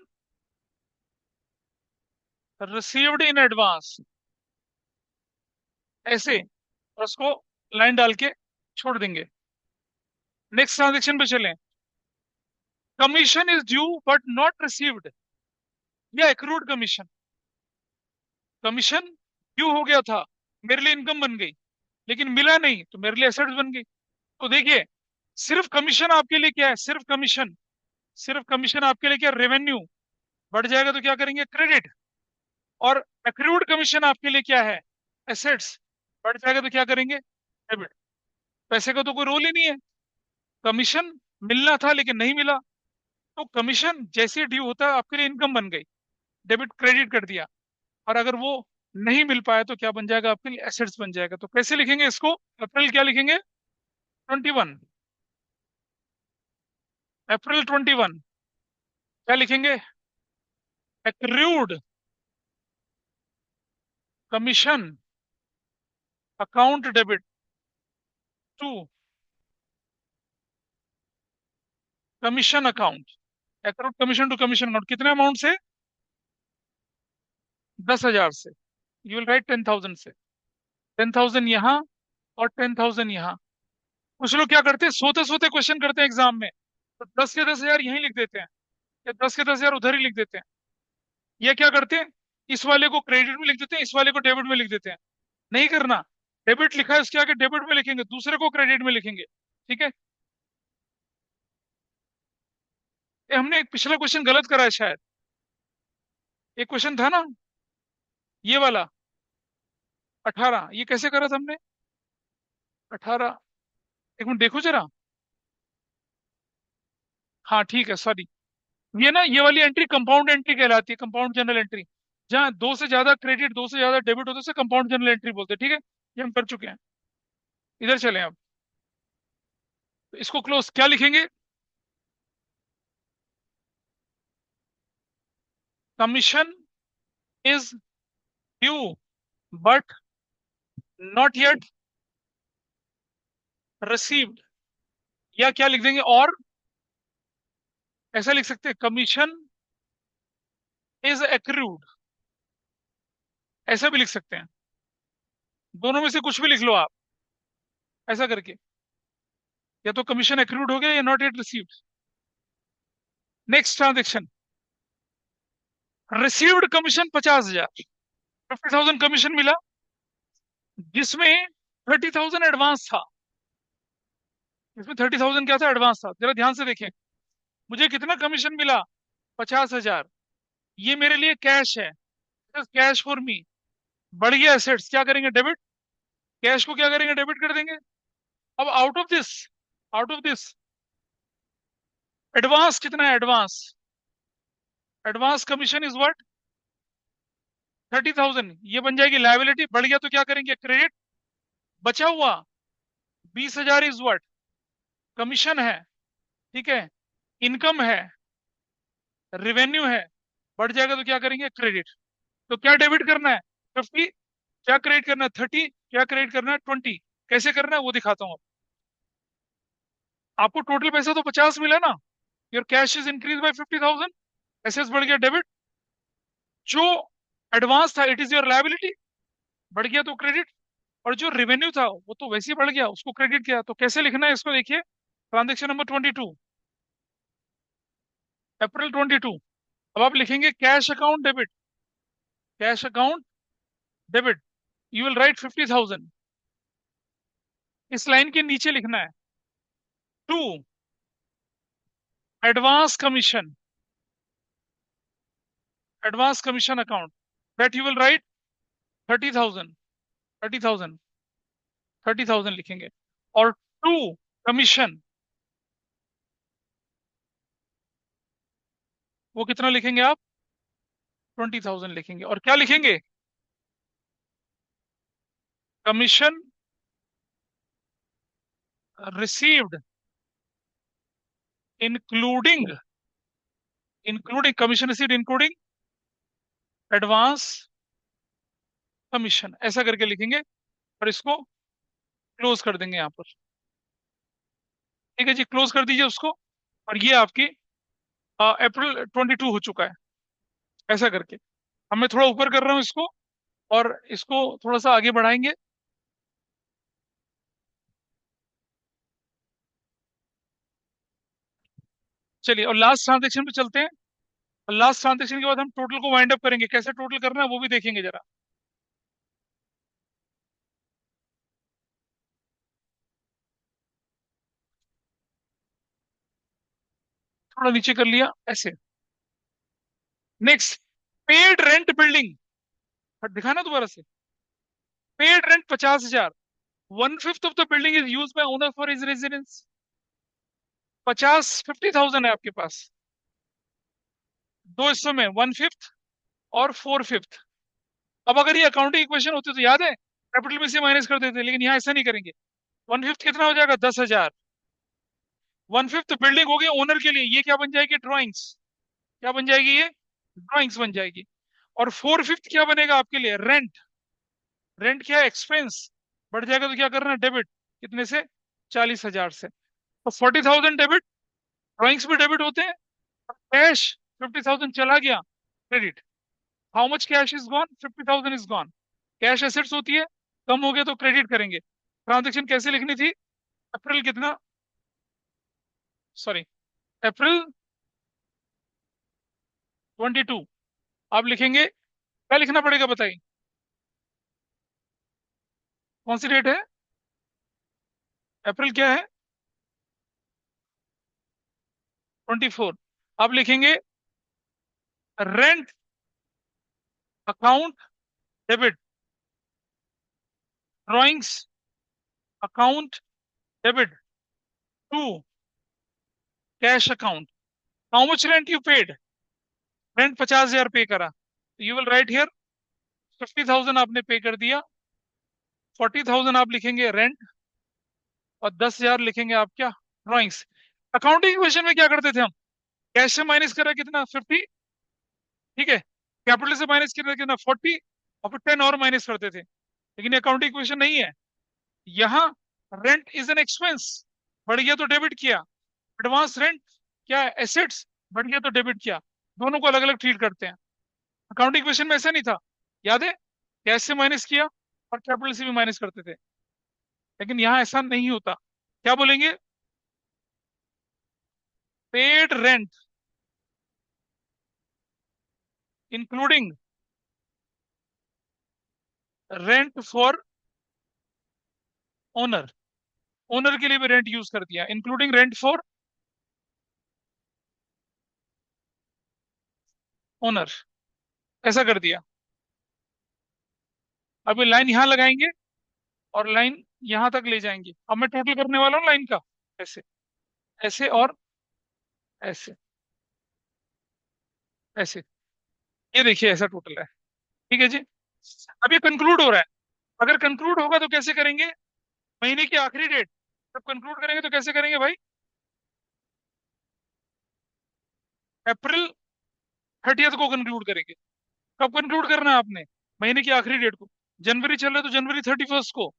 रिसीव्ड इन एडवांस, ऐसे, और उसको लाइन डाल के छोड़ देंगे। नेक्स्ट ट्रांजेक्शन पे चलें। Commission is due but not received, या एक्रूड कमीशन। कमीशन ड्यू हो गया था, मेरे लिए इनकम बन गई, लेकिन मिला नहीं तो मेरे लिए एसेट्स बन गई। तो देखिए, सिर्फ कमीशन आपके लिए क्या है? सिर्फ कमीशन, सिर्फ कमीशन आपके लिए क्या? रेवेन्यू। बढ़ जाएगा तो क्या करेंगे? क्रेडिट। और एक्रूड कमीशन आपके लिए क्या है? एसेट्स। बढ़ जाएगा तो क्या करेंगे? डेबिट। पैसे का तो कोई रोल ही नहीं है। कमीशन मिलना था लेकिन नहीं मिला, तो कमीशन जैसे ड्यू होता है आपके लिए इनकम बन गई, डेबिट क्रेडिट कर दिया। और अगर वो नहीं मिल पाया तो क्या बन जाएगा? आपके लिए एसेट्स बन जाएगा। तो कैसे लिखेंगे इसको? अप्रैल क्या लिखेंगे? 21। अप्रैल 21 क्या लिखेंगे? Accrued commission account debit to commission account. Accrued commission to commission account, कितने अमाउंट से? 10,000 से। यू विल राइट 10,000 से। 10,000 यहाँ और 10,000 यहाँ। कुछ लोग क्या करते हैं, सोते सोते क्वेश्चन करते हैं एग्जाम में, तो 10 के 10,000 यहीं लिख देते हैं, या 10 के 10,000 उधर ही लिख देते हैं। ये क्या करते हैं, इस वाले को क्रेडिट में लिख देते हैं, इस वाले को डेबिट में लिख देते हैं। नहीं करना। डेबिट लिखा है उसके आगे डेबिट में लिखेंगे, दूसरे को क्रेडिट में लिखेंगे। ठीक है? ये हमने एक पिछला क्वेश्चन गलत करा है शायद। एक क्वेश्चन था ना, ये वाला, 18, ये कैसे करा था हमने? 18, एक मिनट देखो जरा। हाँ ठीक है, सॉरी। ये ना, ये वाली एंट्री कंपाउंड एंट्री कहलाती है, कंपाउंड जनरल एंट्री। जहाँ दो से ज्यादा क्रेडिट, दो से ज्यादा डेबिट होते हैं, उसे कंपाउंड जनरल एंट्री बोलते हैं। ठीक है, ये हम कर चुके हैं। इधर चलें अब। तो इसको क्लोज क्या लिखेंगे? Commission is due but not yet received, या क्या लिख देंगे? और ऐसा लिख सकते हैं, कमीशन इज एक्रूड, ऐसा भी लिख सकते हैं। दोनों में से कुछ भी लिख लो आप, ऐसा करके। या तो कमीशन एक्रूड हो गया या not yet received. Next transaction. Received commission 50,000, 50,000 commission मिला, जिसमें 30,000 एडवांस था। इसमें 30,000 क्या था? एडवांस था। जरा ध्यान से देखें, मुझे कितना कमीशन मिला? 50,000। ये मेरे लिए कैश है, कैश फॉर मी। बढ़ गया एसेट्स, क्या करेंगे? डेबिट। कैश को क्या करेंगे? डेबिट कर देंगे। अब आउट ऑफ दिस एडवांस कितना है? Advance, advance commission is what? 30,000। ये बन जाएगी लायबिलिटी। बढ़ गया तो क्या करेंगे? क्रेडिट। बचा हुआ 20,000 इज व्हाट? कमीशन है। ठीक है, इनकम है, रिवेन्यू है। बढ़ जाएगा तो क्या करेंगे? क्रेडिट। तो क्या डेबिट करना है? 50। क्या क्रेडिट करना है? 30। क्या क्रेडिट करना है? 20। कैसे करना है वो दिखाता हूं। आपको टोटल पैसा तो 50 मिला ना। Your cash is increase by 50,000, assets बढ़ गया, डेबिट। जो एडवांस था इट इज योर लायबिलिटी, बढ़ गया तो क्रेडिट। और जो रेवेन्यू था वो तो वैसे ही बढ़ गया, उसको क्रेडिट किया। तो कैसे लिखना है इसको? देखिए, ट्रांजेक्शन नंबर 22, अप्रैल 22। अब आप लिखेंगे cash account debit, cash account debit. You will write 50,000। इस लाइन के नीचे लिखना है to advance commission, advance commission account, that you will write 30,000। 30,000, 30,000 लिखेंगे। और टू कमीशन, वो कितना लिखेंगे आप? 20,000 लिखेंगे। और क्या लिखेंगे? Commission received including, including commission received including advance commission, ऐसा करके लिखेंगे और इसको क्लोज कर देंगे यहाँ पर। ठीक है जी, क्लोज कर दीजिए उसको। और ये आपकी अप्रैल 22 हो चुका है, ऐसा करके। अब मैं थोड़ा ऊपर कर रहा हूँ इसको, और इसको थोड़ा सा आगे बढ़ाएंगे। चलिए, और लास्ट ट्रांजेक्शन पे चलते हैं। और लास्ट ट्रांजेक्शन के बाद हम टोटल को वाइंड अप करेंगे, कैसे टोटल करना है वो भी देखेंगे जरा। थोड़ा नीचे कर लिया ऐसे। नेक्स्ट, पेड रेंट बिल्डिंग, दिखाना दोबारा से। Paid rent 50,000, 1/5 of the building is use by owner for his residence. 50 है आपके पास, दो हिस्सों में, 1/5 और 4/5। अब अगर ये अकाउंटिंग इक्वेशन होती तो याद है, कैपिटल में से माइनस कर देते, लेकिन यहाँ ऐसा नहीं करेंगे। 1/5 कितना हो जाएगा, 10,000। 1/5 बिल्डिंग हो गई ओनर के लिए, ये क्या बन जाएगी, ड्रॉइंग्स। क्या बन जाएगी ये, ड्रॉइंग्स बन जाएगी। और 4/5 क्या बनेगा आपके लिए, रेंट। रेंट क्या है, एक्सपेंस। बढ़ जाएगा तो क्या करना है, डेबिट। कितने से, 40,000 से। तो 40,000 डेबिट, ड्रॉइंग्स भी डेबिट होते हैं। कैश 50,000 चला गया, credit. How much cash is gone, 50,000 is gone. Cash assets होती है, कम हो गया तो क्रेडिट करेंगे। ट्रांजेक्शन कैसे लिखनी थी, अप्रैल कितना, सॉरी, अप्रैल 22। आप लिखेंगे, क्या लिखना पड़ेगा बताइए, कौन सी डेट है, अप्रैल क्या है, 24। आप लिखेंगे rent account debit, drawings account debit to cash account. How much rent you paid, rent 50,000 pay करा, यू विल राइट हियर 50,000 आपने पे कर दिया। 40,000 आप लिखेंगे रेंट, और 10,000 लिखेंगे आप क्या, ड्रॉइंग्स। अकाउंटिंग क्वेश्चन में क्या करते थे हम, कैश से माइनस करा कितना, 50। ठीक है, कैपिटल से माइनस कितना कितना, 40। और फिर 10 और माइनस करते थे। लेकिन अकाउंटिंग क्वेश्चन नहीं है। यहाँ रेंट इज एन एक्सपेंस, बढ़ गया तो डेबिट किया। एडवांस रेंट क्या है, एसेट्स, बढ़ गया तो डेबिट किया। दोनों को अलग अलग ट्रीट करते हैं। अकाउंटिंग क्वेश्चन में ऐसा नहीं था, याद है, कैश से माइनस किया और कैपिटल से भी माइनस करते थे। लेकिन यहाँ ऐसा नहीं होता। क्या बोलेंगे, paid rent including rent for owner. Owner के लिए भी रेंट यूज कर दिया, इंक्लूडिंग रेंट फॉर ओनर, ऐसा कर दिया। अभी लाइन यहां लगाएंगे, और लाइन यहां तक ले जाएंगे। अब मैं टोटल करने वाला हूँ लाइन का, ऐसे, ऐसे और ऐसे, ऐसे। ये देखिए ऐसा टोटल है। ठीक है जी। अब ये कंक्लूड हो रहा है। अगर कंक्लूड होगा तो कैसे करेंगे, महीने की आखिरी डेट जब कंक्लूड करेंगे तो कैसे करेंगे भाई, अप्रैल 30 को कंक्लूड करेंगे। कब कंक्लूड करना है आपने, महीने की आखिरी डेट को। जनवरी चल रहा है तो जनवरी 31 को,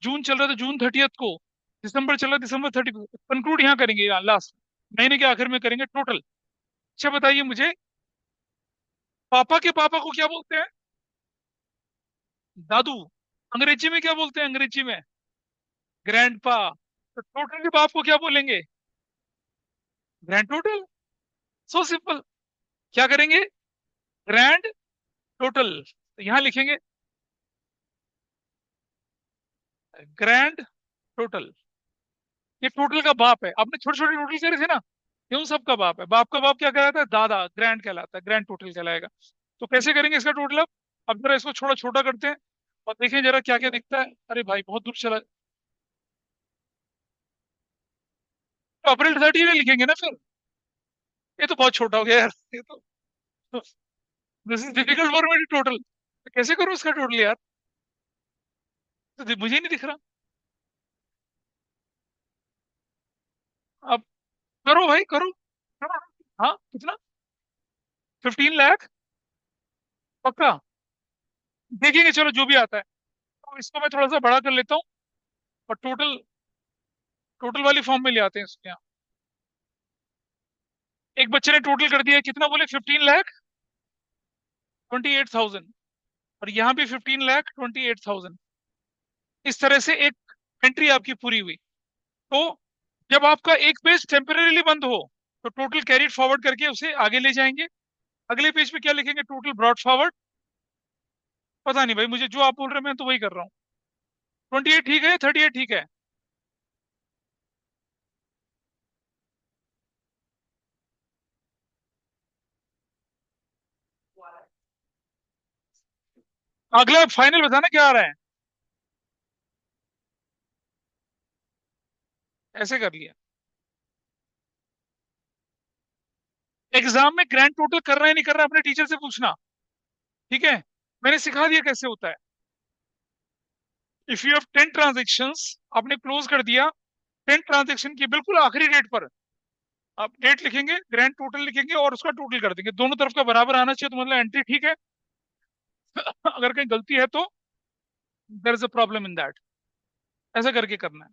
जून चल रहा है तो जून 30 को, दिसंबर चल रहा है दिसंबर 30 को। कंक्लूड यहाँ करेंगे, लास्ट महीने के आखिर में करेंगे टोटल। अच्छा बताइए मुझे, पापा के पापा को क्या बोलते हैं, दादू। अंग्रेजी में क्या बोलते हैं, अंग्रेजी में ग्रैंड पा। तो टोटल के बाप को क्या बोलेंगे, ग्रैंड टोटल। So simple. क्या करेंगे, ग्रैंड टोटल। तो यहां लिखेंगे ग्रैंड टोटल। ये टोटल का बाप है, आपने छोटे छोटे टोटल करे थे ना, ये उन सब का बाप है। बाप का बाप क्या कहलाता है, दादा, ग्रैंड कहलाता है, ग्रैंड टोटल कहलाएगा। तो कैसे करेंगे इसका टोटल अब जरा इसको छोटा छोटा करते हैं, और देखें जरा क्या क्या दिखता है। अरे भाई बहुत दूर चला, तो अप्रैल 30 लिखेंगे ना फिर। ये तो बहुत छोटा हो गया यार, ये तो this is difficult for me total. कैसे करूं इसका टोटल यार, तो मुझे नहीं दिख रहा। अब करो भाई करो, करो। हाँ कितना? 15 लाख? पक्का? देखेंगे, चलो जो भी आता है। तो इसको मैं थोड़ा सा बड़ा कर लेता हूँ, और टोटल, टोटल वाली फॉर्म में ले आते हैं इसके यहाँ। एक बच्चे ने टोटल कर दिया, कितना बोले? 15,28,000। और यहाँ भी 15,28,000। इस तरह से एक एंट्री आपकी पूरी हुई। तो जब आपका एक पेज टेम्परेली बंद हो, तो टोटल कैरिड फॉरवर्ड करके उसे आगे ले जाएंगे। अगले पेज पे क्या लिखेंगे? Total brought forward. पता नहीं भाई, मुझे जो आप बोल रहे हैं मैं तो वही कर रहा हूँ। 28 ठीक है, 38 ठीक है? अगला फाइनल बताना क्या आ रहा है। ऐसे कर लिया। एग्जाम में ग्रैंड टोटल कर रहा है नहीं कर रहा है, अपने टीचर से पूछना। ठीक है? मैंने सिखा दिया कैसे होता है। इफ यू हैव 10 ट्रांजेक्शन, आपने क्लोज कर दिया 10 ट्रांजेक्शन की बिल्कुल आखिरी डेट पर, आप डेट लिखेंगे, ग्रैंड टोटल लिखेंगे और उसका टोटल कर देंगे। दोनों तरफ का बराबर आना चाहिए, तो मतलब एंट्री ठीक है। अगर कहीं गलती है तो there is a problem in that. ऐसा करके करना है।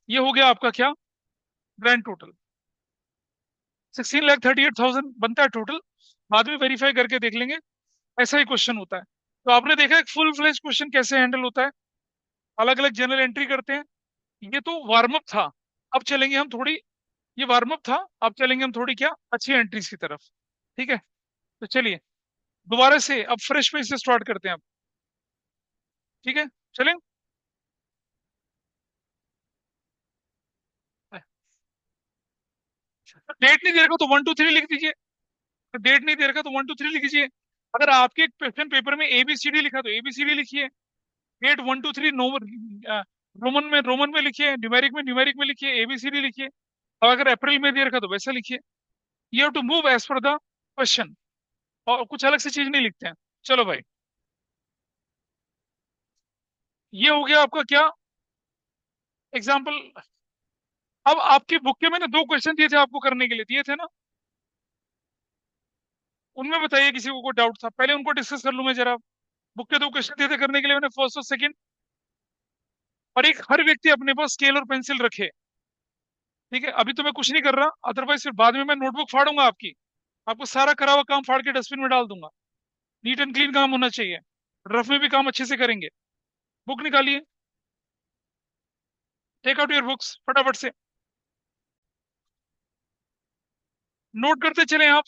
ये हो गया आपका क्या? ग्रैंड टोटल 16,38,000 बनता है टोटल। बाद में वेरीफाई करके देख लेंगे। ऐसा ही क्वेश्चन होता है। तो आपने देखा एक फुल फ्लेज क्वेश्चन कैसे हैंडल होता है। अलग अलग जनरल एंट्री करते हैं। ये तो वार्म अप था। अब चलेंगे हम थोड़ी, ये वार्म अप था, अब चलेंगे हम थोड़ी क्या अच्छी एंट्रीज की तरफ। ठीक है? तो चलिए दोबारा से अब फ्रेश पेज से स्टार्ट करते हैं अब। ठीक है? चलें। डेट नहीं दे रखा तो 1 2 3 लिख दीजिए। डेट नहीं दे रखा तो 1 2 3 लिख दीजिए। अगर आपके क्वेश्चन पेपर में ABCD लिखा तो ABCD लिखिए। डेट 1 2 3 नो, रोमन में लिखिए, न्यूमेरिक में लिखिए, ABCD लिखिए। और अगर अप्रैल में दे रखा तो वैसा लिखिए। You have to move as per the question, और कुछ अलग से चीज नहीं लिखते हैं। चलो भाई, ये हो गया आपका क्या एग्जाम्पल। अब आपकी बुक के मैंने 2 क्वेश्चन दिए थे आपको करने के लिए, दिए थे ना? उनमें बताइए किसी को कोई डाउट था, पहले उनको डिस्कस कर लूं मैं जरा। बुक के 2 क्वेश्चन दिए थे करने के लिए मैंने, फर्स्ट और सेकंड। और एक हर व्यक्ति अपने पास स्केल और पेंसिल रखे। ठीक है? अभी तो मैं कुछ नहीं कर रहा, अदरवाइज फिर बाद में मैं नोटबुक फाड़ूंगा आपकी। आपको सारा करा हुआ काम फाड़ के डस्टबिन में डाल दूंगा। नीट एंड क्लीन काम होना चाहिए। रफ में भी काम अच्छे से करेंगे। बुक निकालिए, टेक आउट योर बुक्स फटाफट से। नोट करते चले आप।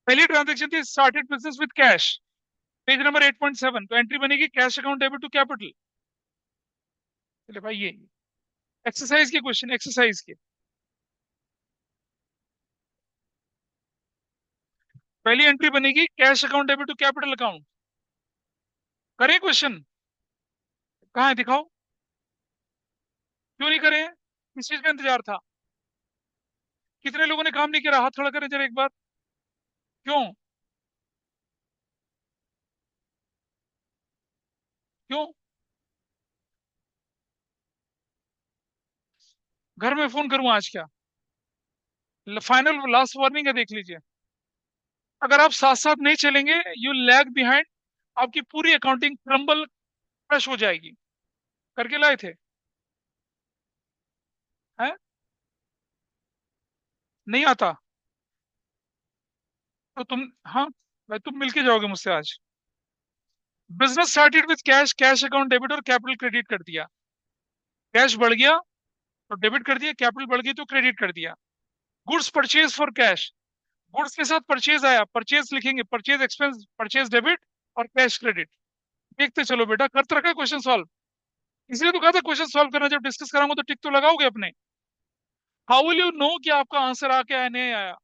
पहली ट्रांजेक्शन थी started business with cash, page number 8.7। तो एंट्री बनेगी cash account debit to capital. चले भाई, ये एक्सरसाइज के क्वेश्चन, एक्सरसाइज के। पहली एंट्री बनेगी cash account debit to capital account. करें क्वेश्चन? कहाँ है दिखाओ। क्यों नहीं करें? किस चीज का इंतजार था? कितने लोगों ने काम नहीं किया? हाथ खड़ा करें जरा एक बार। क्यों? क्यों? घर में फोन करूं आज क्या? फाइनल लास्ट वार्निंग है, देख लीजिए। अगर आप साथ साथ नहीं चलेंगे, यू लैग बिहाइंड। आपकी पूरी अकाउंटिंग क्रम्बल, क्रश हो जाएगी। करके लाए थे? हैं? नहीं आता? तो तुम, हाँ भाई, तुम मिलके जाओगे मुझसे आज। Business started with cash, cash account debit और कैपिटल क्रेडिट कर दिया। कैश बढ़ गया तो डेबिट कर दिया, कैपिटल बढ़ गई तो क्रेडिट कर दिया। Goods purchase for cash, goods के साथ परचेज आया, परचेज लिखेंगे, परचेज एक्सपेंस, परचेज डेबिट और कैश क्रेडिट। देखते चलो बेटा, करते रखा क्वेश्चन सॉल्व। इसलिए तो कहा था क्वेश्चन सॉल्व करना, जब डिस्कस कराऊंगा तो टिक तो लगाओगे अपने। हाउ विल यू नो कि आपका आंसर आ क्या है नहीं आया?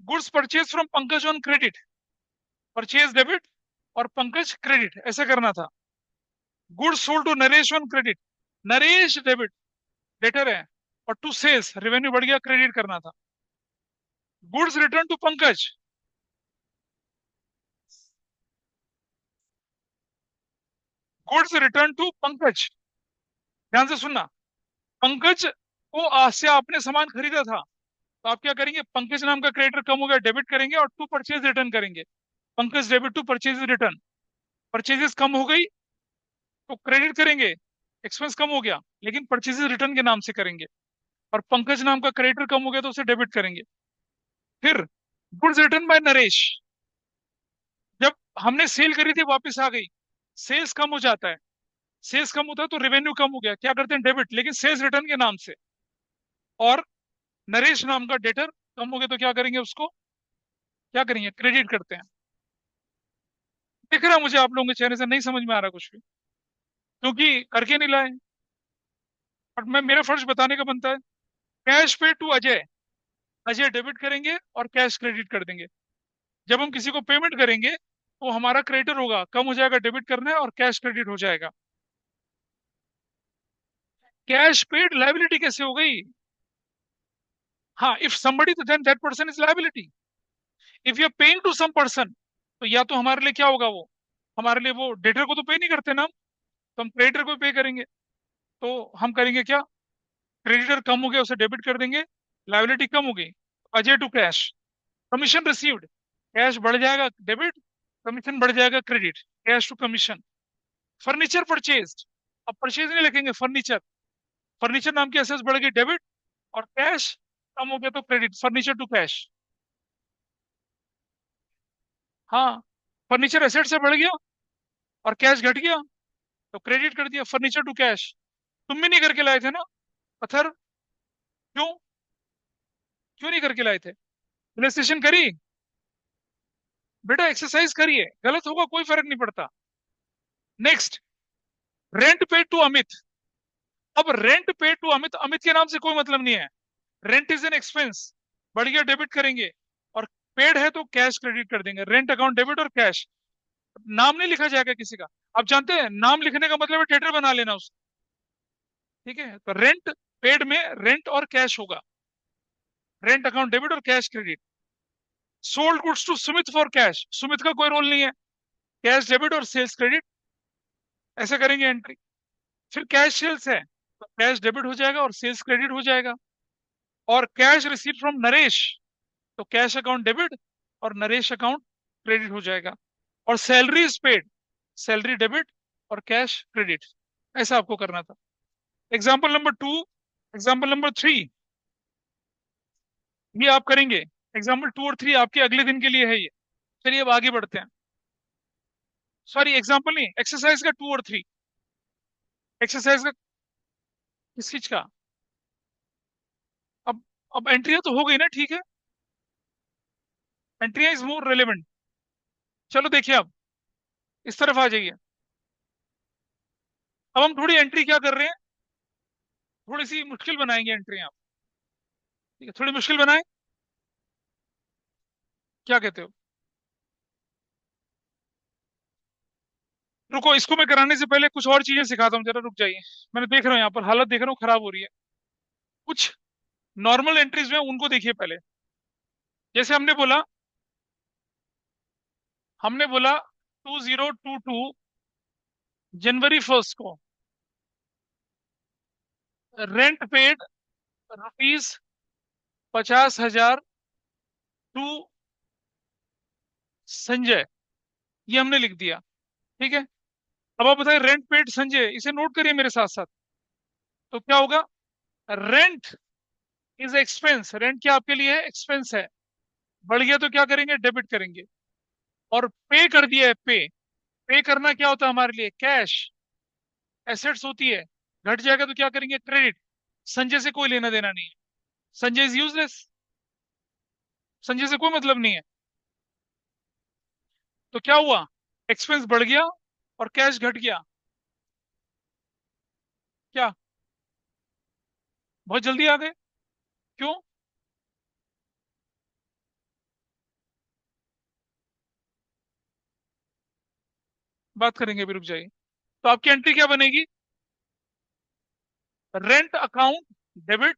Goods purchase from Pankaj on credit, purchase debit और पंकज क्रेडिट, ऐसा करना था। Goods sold to Naresh on credit, Naresh debit, debtor है। और टू सेल्स, रेवेन्यू बढ़ गया, क्रेडिट करना था। Goods return to Pankaj, goods return to Pankaj. ध्यान से सुनना। पंकज वो आज से आपने सामान खरीदा था, तो आप क्या करेंगे, पंकज नाम का क्रेडिटर कम हो गया, डेबिट करेंगे और टू परचेज रिटर्न करेंगे। Pankaj debit to purchase return, purchases कम हो गई तो क्रेडिट करेंगे, एक्सपेंस कम हो गया, लेकिन परचेजेस रिटर्न के नाम से करेंगे। और पंकज नाम का क्रेडिटर कम हो गया तो उसे डेबिट करेंगे। फिर गुड्स रिटर्न बाय नरेश, जब हमने सेल करी थी वापस आ गई, सेल्स कम हो जाता है, सेल्स कम होता है तो रेवेन्यू कम हो गया, क्या करते हैं, डेबिट, लेकिन सेल्स रिटर्न के नाम से। और नरेश नाम का डेटर कम हो गया तो क्या करेंगे, उसको क्या करेंगे, क्रेडिट करते हैं। दिख रहा है मुझे आप लोगों के चेहरे से नहीं समझ में आ रहा कुछ भी, क्योंकि करके नहीं लाए। और मैं, मेरा फर्ज बताने का बनता है। कैश पे टू अजय, अजय डेबिट करेंगे और कैश क्रेडिट कर देंगे। जब हम किसी को पेमेंट करेंगे तो हमारा क्रेडिटर होगा, कम हो जाएगा, डेबिट करना है, और कैश क्रेडिट हो जाएगा। कैश पेड लाइबिलिटी कैसे हो गई? हाँ, इफ समबडी तो then that person is liability. If you are paying to some person, तो या तो हमारे लिए क्या होगा, वो हमारे लिए, वो डेटर को तो पे नहीं करते ना हम, तो हम क्रेडिटर को पे करेंगे। तो हम करेंगे क्या, क्रेडिटर कम हो गया उसे डेबिट कर देंगे, लाइबिलिटी कम हो गई, Ajay to cash. Commission received, cash बढ़ जाएगा डेबिट, कमीशन बढ़ जाएगा credit, cash to commission. Furniture purchase, अब परचेज नहीं लिखेंगे, फर्नीचर, फर्नीचर नाम की एसेट्स बढ़ गई, डेबिट, और कैश कम हो गया तो क्रेडिट, फर्नीचर टू कैश। हाँ, फर्नीचर एसेट से बढ़ गया और कैश घट गया, तो क्रेडिट कर दिया, फर्नीचर टू कैश। तुम भी नहीं करके लाए थे ना पत्थर, क्यों, क्यों नहीं करके लाए थे? रजिस्ट्रेशन करी? बेटा एक्सरसाइज करिए, गलत होगा कोई फर्क नहीं पड़ता। नेक्स्ट, रेंट पे टू अमित। अब रेंट पे टू अमित, अमित के नाम से कोई मतलब नहीं है, रेंट इज एन एक्सपेंस, बढ़ गया डेबिट करेंगे, और पेड है तो कैश क्रेडिट कर देंगे, रेंट अकाउंट डेबिट और कैश। नाम नहीं लिखा जाएगा किसी का। आप जानते हैं नाम लिखने का मतलब है थिएटर बना लेना उसका। ठीक है, तो रेंट पेड में रेंट और कैश होगा, रेंट अकाउंट डेबिट और cash credit. Sold goods to Sumit for cash, Sumit का कोई रोल नहीं है, कैश डेबिट और सेल्स क्रेडिट, ऐसा करेंगे एंट्री। फिर कैश सेल्स है तो कैश डेबिट हो जाएगा और सेल्स क्रेडिट हो जाएगा। और कैश रिसीव फ्रॉम नरेश, तो कैश अकाउंट डेबिट और नरेश अकाउंट क्रेडिट हो जाएगा। और salary is paid, salary debit और कैश क्रेडिट। ऐसा आपको करना था। एग्जाम्पल नंबर 2, एग्जाम्पल नंबर 3, ये आप करेंगे। एग्जाम्पल 2 और 3 आपके अगले दिन के लिए है ये। चलिए अब आगे बढ़ते हैं। सॉरी, एग्जाम्पल नहीं, एक्सरसाइज का 2 और 3, एक्सरसाइज का, किस चीज का? अब अब एंट्रियां तो हो गई ना, ठीक है, एंट्रिया इज मोर रेलेवेंट। चलो देखिए, अब इस तरफ आ जाइए। अब हम थोड़ी एंट्री क्या कर रहे हैं, थोड़ी सी मुश्किल बनाएंगे एंट्री आप। ठीक है, थोड़ी मुश्किल बनाए, क्या कहते हो? रुको, इसको मैं कराने से पहले कुछ और चीजें सिखाता हूँ, जरा रुक जाइए। मैंने देख रहा हूँ यहाँ पर हालत देख रहा हूँ खराब हो रही है। कुछ नॉर्मल एंट्रीज में उनको देखिए पहले। जैसे हमने बोला 2022 जनवरी 1 को rent paid rupees 50,000 to Sanjay, ये हमने लिख दिया। ठीक है, अब आप बताइए रेंट पेड संजय, इसे नोट करिए मेरे साथ साथ। तो क्या होगा, रेंट इज एक्सपेंस, रेंट क्या आपके लिए है, एक्सपेंस है, बढ़ गया तो क्या करेंगे, डेबिट करेंगे। और पे कर दिया है, पे, पे करना क्या होता है हमारे लिए, कैश, एसेट्स होती है, घट जाएगा तो क्या करेंगे, क्रेडिट। संजय से कोई लेना देना नहीं है, संजय इज यूजलेस, संजय से कोई मतलब नहीं है। तो क्या हुआ, एक्सपेंस बढ़ गया और कैश घट गया। क्या, बहुत जल्दी आ गए, क्यों? बात करेंगे अभी, रुक जाइए। तो आपकी एंट्री क्या बनेगी, रेंट अकाउंट डेबिट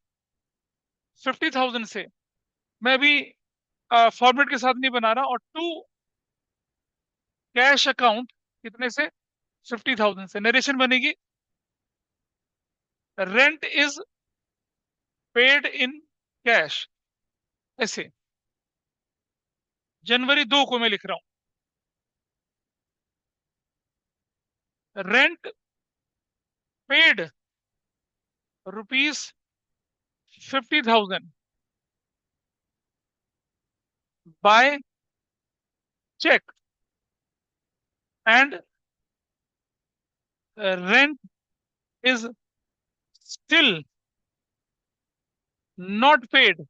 50,000 से, मैं अभी फॉर्मेट के साथ नहीं बना रहा, और टू कैश अकाउंट कितने से, 50,000 से। नरेशन बनेगी, rent is paid in cash, ऐसे। जनवरी 2 को मैं लिख रहा हूं, rent paid ₹50,000 by cheque, and rent is still not paid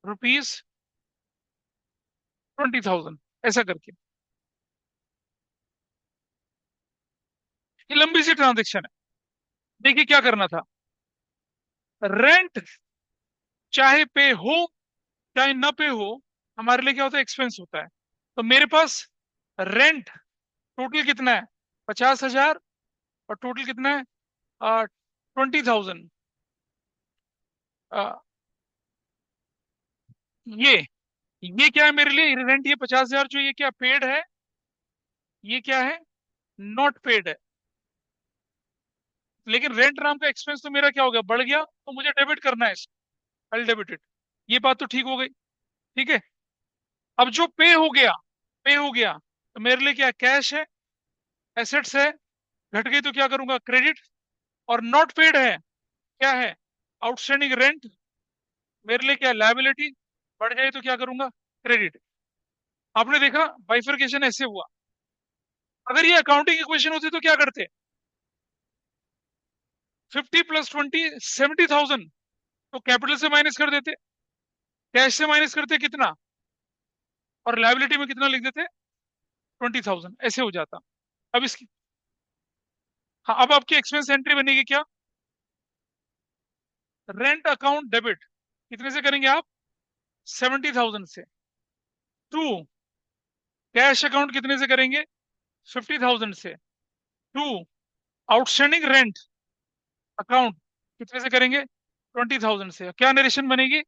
₹20,000, ऐसा करके। ये लंबी सी ट्रांजेक्शन है। देखिए क्या करना था, रेंट चाहे पे हो चाहे ना पे हो, हमारे लिए क्या होता है, एक्सपेंस होता है। तो मेरे पास रेंट टोटल कितना है, 50,000, और टोटल कितना है, 20,000। ये ये क्या है मेरे लिए, रेंट, ये 50,000 जो, ये क्या पेड है, ये क्या है, नॉट पेड है। लेकिन रेंट नाम का एक्सपेंस तो मेरा क्या हो गया, बढ़ गया, तो मुझे डेबिट करना है, आई डेबिट इट। ये बात तो ठीक हो गई, ठीक है। अब जो पे हो गया, पे हो गया, तो मेरे लिए क्या, कैश है, एसेट्स है, घट गई तो क्या करूंगा, क्रेडिट। और नॉट पेड है, क्या है, आउटस्टैंडिंग रेंट, मेरे लिए क्या, लायबिलिटी, बढ़ जाए तो क्या करूंगा, क्रेडिट। आपने देखा बाइफरकेशन ऐसे हुआ। अगर ये अकाउंटिंग इक्वेशन होती तो क्या करते, 50 + 20 70,000, तो कैपिटल से माइनस कर देते, कैश से माइनस करते कितना, और लायबिलिटी में कितना लिख देते, 20,000, ऐसे हो जाता। अब इसकी, हाँ, अब आपकी एक्सपेंस एंट्री बनेगी क्या, रेंट अकाउंट डेबिट, कितने से करेंगे आप, 70,000 से। टू, कैश अकाउंट कितने से करेंगे, 50,000 से। टू, आउटस्टैंडिंग रेंट अकाउंट कितने से करेंगे, 20,000 से। क्या नरेशन बनेगी,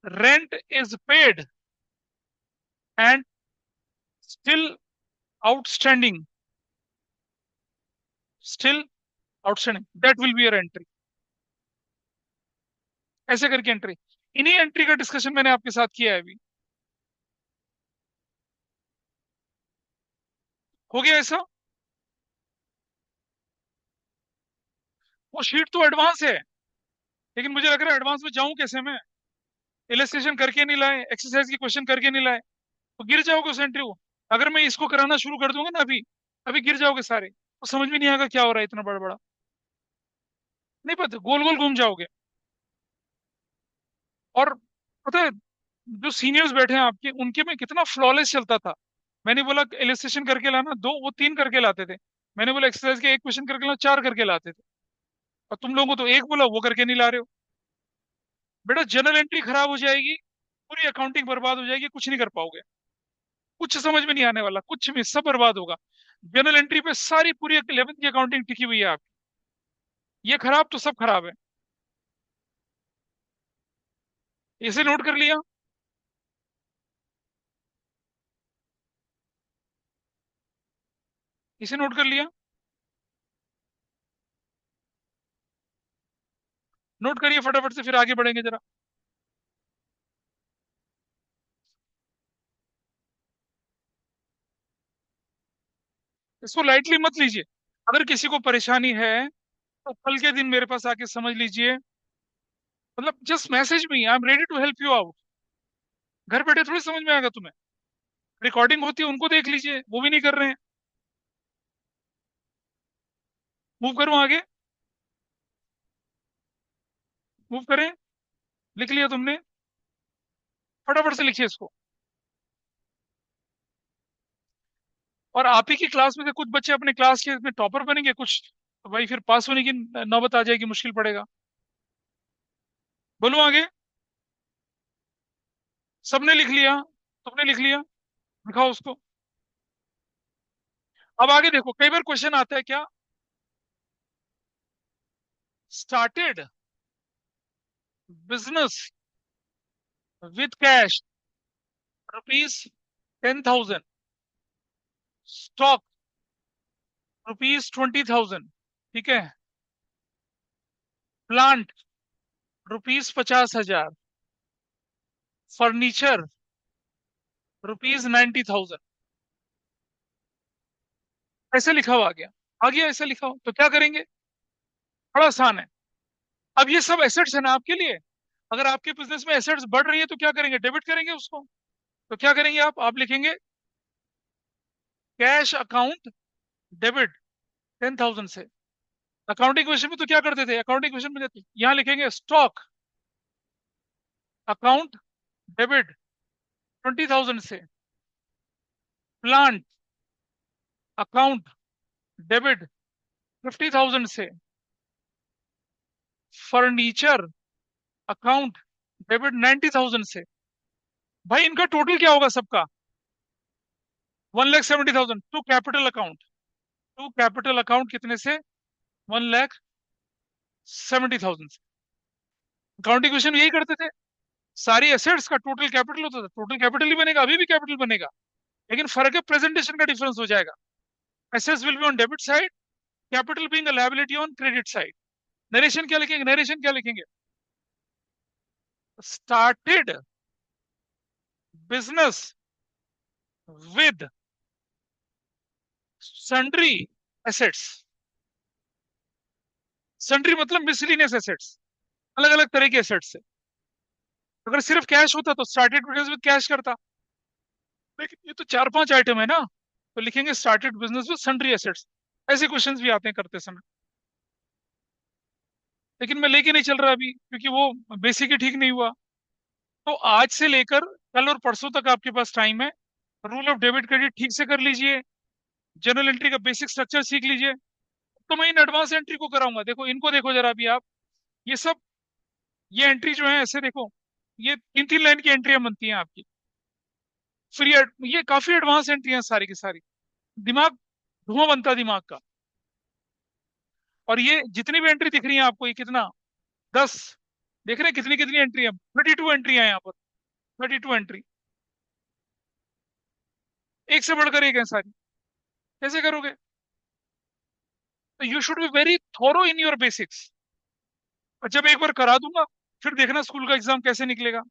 rent is paid and still outstanding, still outstanding, that will be your entry. ऐसे करके एंट्री, इन्हीं एंट्री का डिस्कशन मैंने आपके साथ किया है अभी। हो गया ऐसा। वो शीट तो एडवांस है, लेकिन मुझे लग रहा है एडवांस में जाऊं कैसे मैं, इलस्ट्रेशन करके नहीं लाए, एक्सरसाइज की क्वेश्चन करके नहीं लाए, तो गिर जाओगे उस एंट्री को। अगर मैं इसको कराना शुरू कर दूंगा ना अभी, अभी गिर जाओगे सारे, तो समझ में नहीं आएगा क्या हो रहा है, इतना बड़ा बड़ा नहीं पता, गोल गोल घूम जाओगे। और पता है, जो सीनियर्स बैठे हैं आपके, उनके में कितना फ्लॉलेस चलता था। मैंने बोला इलस्ट्रेशन करके लाना, दो, वो 3 करके लाते थे। मैंने बोला एक्सरसाइज के एक क्वेश्चन करके लाना, 4 करके लाते थे। और तुम लोगों को तो एक बोला, वो करके नहीं ला रहे हो। बेटा जनरल एंट्री खराब हो जाएगी, पूरी अकाउंटिंग बर्बाद हो जाएगी, कुछ नहीं कर पाओगे, कुछ समझ में नहीं आने वाला, कुछ भी, सब बर्बाद होगा। जनरल एंट्री पे सारी पूरी 11th की अकाउंटिंग टिकी हुई है आपकी, ये खराब तो सब खराब है। इसे नोट कर लिया, इसे नोट कर लिया, नोट करिए फटाफट से, फिर आगे बढ़ेंगे जरा। इसको लाइटली मत लीजिए। अगर किसी को परेशानी है तो कल के दिन मेरे पास आके समझ लीजिए, मतलब just message me, I am ready to help you out. घर बैठे थोड़ी समझ में आएगा तुम्हें, रिकॉर्डिंग होती है उनको देख लीजिए, वो भी नहीं कर रहे हैं। मूव करूं आगे, मूव करें, लिख लिया तुमने, फटाफट से लिखिए इसको। और आप ही की क्लास में से कुछ बच्चे अपने क्लास के इसमें टॉपर बनेंगे कुछ, तो भाई फिर पास होने की नौबत आ जाएगी, मुश्किल पड़ेगा। बोलो आगे। सबने लिख लिया, तुमने लिख लिया, दिखाओ उसको। अब आगे देखो, कई बार क्वेश्चन आता है क्या, started business with cash ₹10,000, stock ₹20,000, ठीक है। Plant ₹50,000, furniture ₹90,000। ऐसे लिखा हुआ आ गया ऐसे लिखा हो तो क्या करेंगे? बड़ा आसान है। अब ये सब एसेट्स है ना आपके लिए। अगर आपके बिजनेस में एसेट्स बढ़ रही है तो क्या करेंगे? डेबिट करेंगे उसको। तो क्या करेंगे आप लिखेंगे कैश अकाउंट डेबिट 10,000 से। अकाउंटिंग क्वेश्चन में तो क्या करते थे? अकाउंटिंग क्वेश्चन में यहाँ लिखेंगे स्टॉक अकाउंट डेबिट 20,000 से, प्लांट अकाउंट डेबिट 50,000 से, फर्नीचर अकाउंट डेबिट 90,000 से। भाई इनका टोटल क्या होगा सबका? 1,70,000 to capital account. To capital account कितने से? 1,70,000 से। अकाउंटिंग क्वेश्चन यही करते थे। सारी एसेट्स का टोटल कैपिटल होता था। टोटल कैपिटल ही बनेगा, अभी भी कैपिटल बनेगा, लेकिन फर्क है प्रेजेंटेशन का डिफरेंस हो जाएगा। Assets will be on debit side, capital being a liability on credit side. Narration क्या लिखेंगे? नरेशन क्या लिखेंगे? Started business with sundry assets. Sundry मतलब मिसलिनियस एसेट्स, अलग अलग तरह के एसेट्स से। अगर सिर्फ कैश होता तो स्टार्टेड बिजनेस विद कैश करता, लेकिन ये तो चार पांच आइटम है ना, तो लिखेंगे started business with sundry assets. ऐसे क्वेश्चंस भी आते हैं करते समय, लेकिन मैं लेके नहीं चल रहा अभी क्योंकि वो बेसिक ही ठीक नहीं हुआ। तो आज से लेकर कल और परसों तक आपके पास टाइम है। रूल ऑफ डेबिट क्रेडिट ठीक से कर लीजिए, जर्नल एंट्री का बेसिक स्ट्रक्चर सीख लीजिए। तो मैं इन एडवांस एंट्री को कराऊंगा। देखो इनको देखो जरा अभी आप, ये सब, ये एंट्री जो है ऐसे देखो, ये 3-3 लाइन की एंट्रियां बनती हैं आपकी। फिर ये काफी एडवांस एंट्री हैं सारी की सारी। दिमाग धुआं बनता है दिमाग का। और ये जितनी भी एंट्री दिख रही है आपको, ये कितना, 10, देख रहे हैं कितनी कितनी एंट्री है? 32 एंट्री है यहाँ पर। 32 एंट्री, एक से बढ़कर एक है सारी। कैसे करोगे? तो you should be very thorough in your basics. और जब एक बार करा दूंगा, फिर देखना स्कूल का एग्जाम कैसे निकलेगा।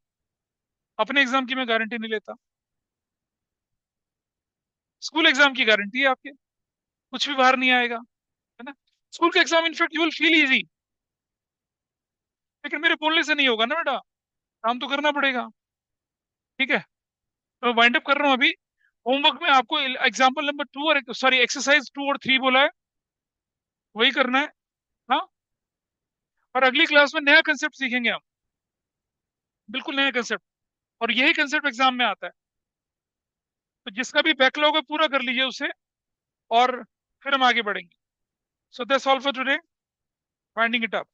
अपने एग्जाम की मैं गारंटी नहीं लेता, स्कूल एग्जाम की गारंटी है आपके। कुछ भी बाहर नहीं आएगा, है ना। स्कूल का exam in fact you will feel easy, लेकिन मेरे बोलने से नहीं होगा ना बेटा, काम तो करना पड़ेगा। ठीक है, तो वाइंड अप कर रहा हूँ अभी। होमवर्क में आपको एग्जाम्पल नंबर 2 और सॉरी एक्सरसाइज 2 और 3 बोला है, वही करना है। हाँ, और अगली क्लास में नया कंसेप्ट सीखेंगे हम, बिल्कुल नया कंसेप्ट। और यही कंसेप्ट एग्जाम में आता है। तो जिसका भी बैकलॉग है पूरा कर लीजिए उसे, और फिर हम आगे बढ़ेंगे। So that's all for today, winding it up.